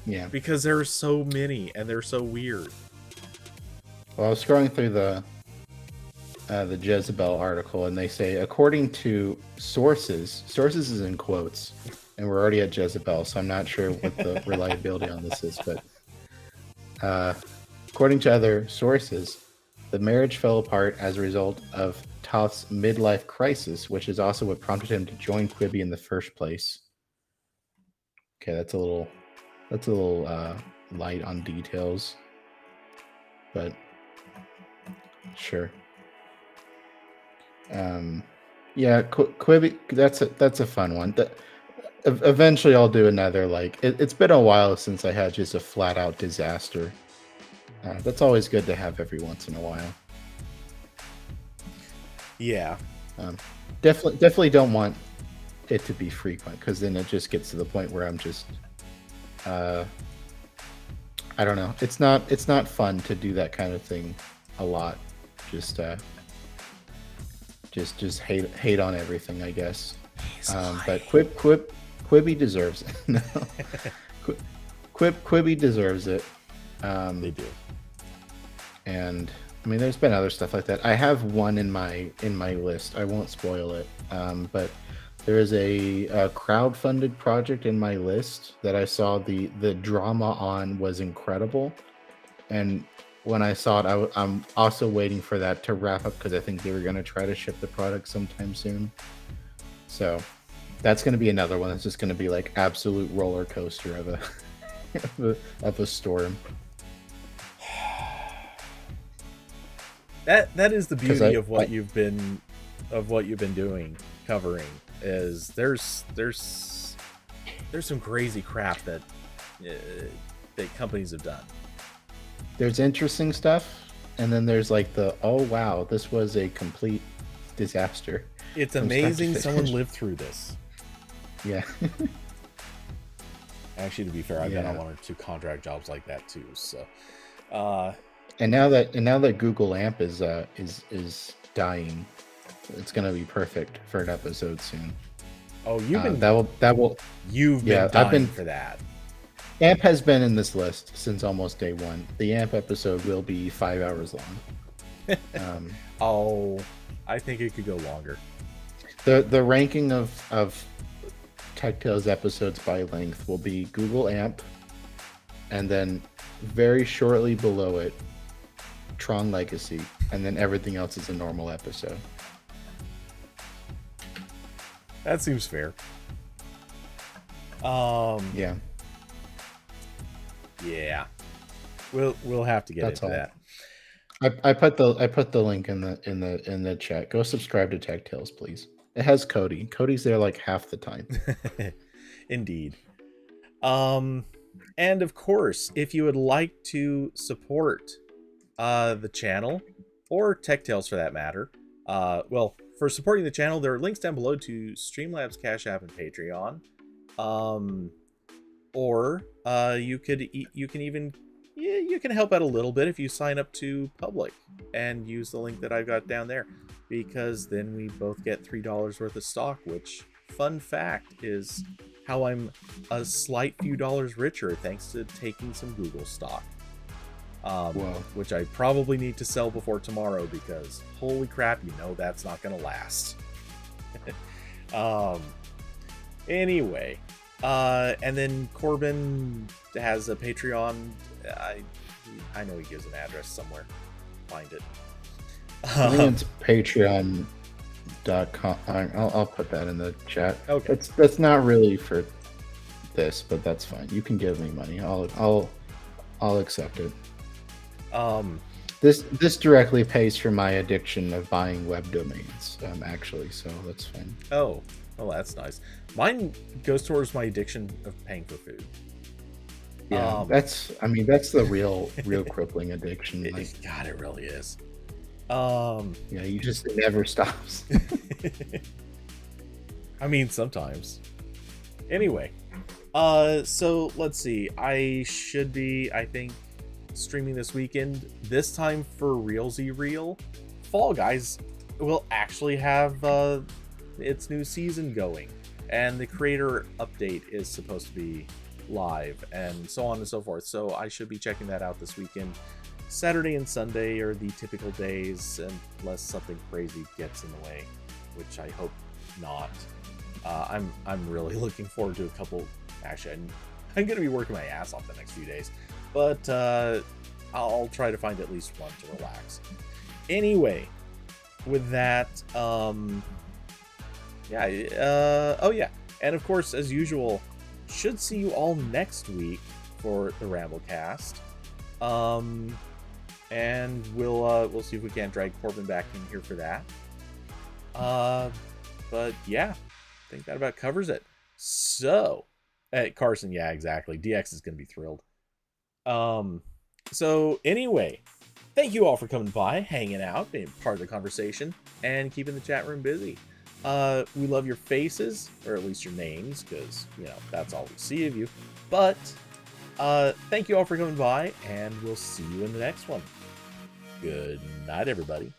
Yeah. Because there are so many and they're so weird. Well, I was scrolling through the Jezebel article, and they say, according to sources is in quotes, and we're already at Jezebel, so I'm not sure what the reliability on this is, but according to other sources, the marriage fell apart as a result of Toth's midlife crisis, which is also what prompted him to join Quibi in the first place. Okay, that's a little light on details, but sure. Yeah, Quibi. That's a fun one. Eventually, I'll do another. Like it's been a while since I had just a flat out disaster. That's always good to have every once in a while. Yeah. Definitely don't want it to be frequent, because then it just gets to the point where I'm just I don't know. It's not fun to do that kind of thing a lot. Just hate on everything, I guess. But Quibi deserves it. No. Quibi deserves it. They do. And I mean, there's been other stuff like that. I have one in my list. I won't spoil it. But there is a crowdfunded project in my list that I saw the drama on was incredible. And when I saw it, I'm also waiting for that to wrap up, because I think they were going to try to ship the product sometime soon. So that's going to be another one that's just going to be like absolute roller coaster of a storm. That is the beauty of what you've been doing, covering, is there's some crazy crap that companies have done. there's interesting stuff, and then there's like the, oh wow, this was a complete disaster. It's from start to amazing someone finish. lived through this. Yeah. Actually, to be fair, I've been on Yeah. 1 or 2 contract jobs like that too. So, And now that Google AMP is dying, it's gonna be perfect for an episode soon. oh, you've been You've dying for that. AMP has been in this list since almost day one. The AMP episode will be 5 hours long. Oh, I think it could go longer. The ranking of Tech Tales episodes by length will be Google AMP, and then very shortly below it, Tron Legacy, and then everything else is a normal episode. That seems fair. Yeah. Yeah. We'll have to get That's into all. that. I put the link in the chat. Go subscribe to Tech Tales, please. It has Cody. Cody's there like half the time. Indeed. And of course, if you would like to support the channel, or Tech Tales for that matter, well, for supporting the channel, there are links down below to Streamlabs, Cash App, and Patreon. Or you can help out a little bit if you sign up to Public and use the link that I've got down there, because then we both get $3 worth of stock, which, fun fact, is how I'm a slight few dollars richer thanks to taking some Google stock. Which I probably need to sell before tomorrow, because holy crap, that's not gonna last. Anyway, and then Corbin has a Patreon. I know he gives an address somewhere. Find it. I think it's patreon.com. I'll put that in the chat. Okay. That's not really for this, but that's fine. You can give me money. I'll accept it. This directly pays for my addiction of buying web domains, actually, so that's fine. Oh, well, that's nice. Mine goes towards my addiction of paying for food. Yeah, that's the real crippling addiction. God, it really is. Yeah, you just, it never stops. I mean, sometimes. Anyway, so let's see. I should be, I think, streaming this weekend. This time for Realsy Real, Fall Guys will actually have its new season going, and the creator update is supposed to be live, and so on and so forth. So I should be checking that out this weekend. Saturday and Sunday are the typical days, unless something crazy gets in the way, which I hope not. I'm really looking forward to a couple. Actually, I'm going to be working my ass off the next few days, but I'll try to find at least one to relax. Anyway, with that, oh yeah, and of course, as usual, should see you all next week for the RambleCast. And we'll see if we can't drag Corbin back in here for that. But yeah, I think that about covers it. So, Carson, yeah, exactly. DX is gonna be thrilled. So anyway, thank you all for coming by, hanging out, being part of the conversation, and keeping the chat room busy. We love your faces, or at least your names, because that's all we see of you. But thank you all for coming by, and we'll see you in the next one. Good night, everybody.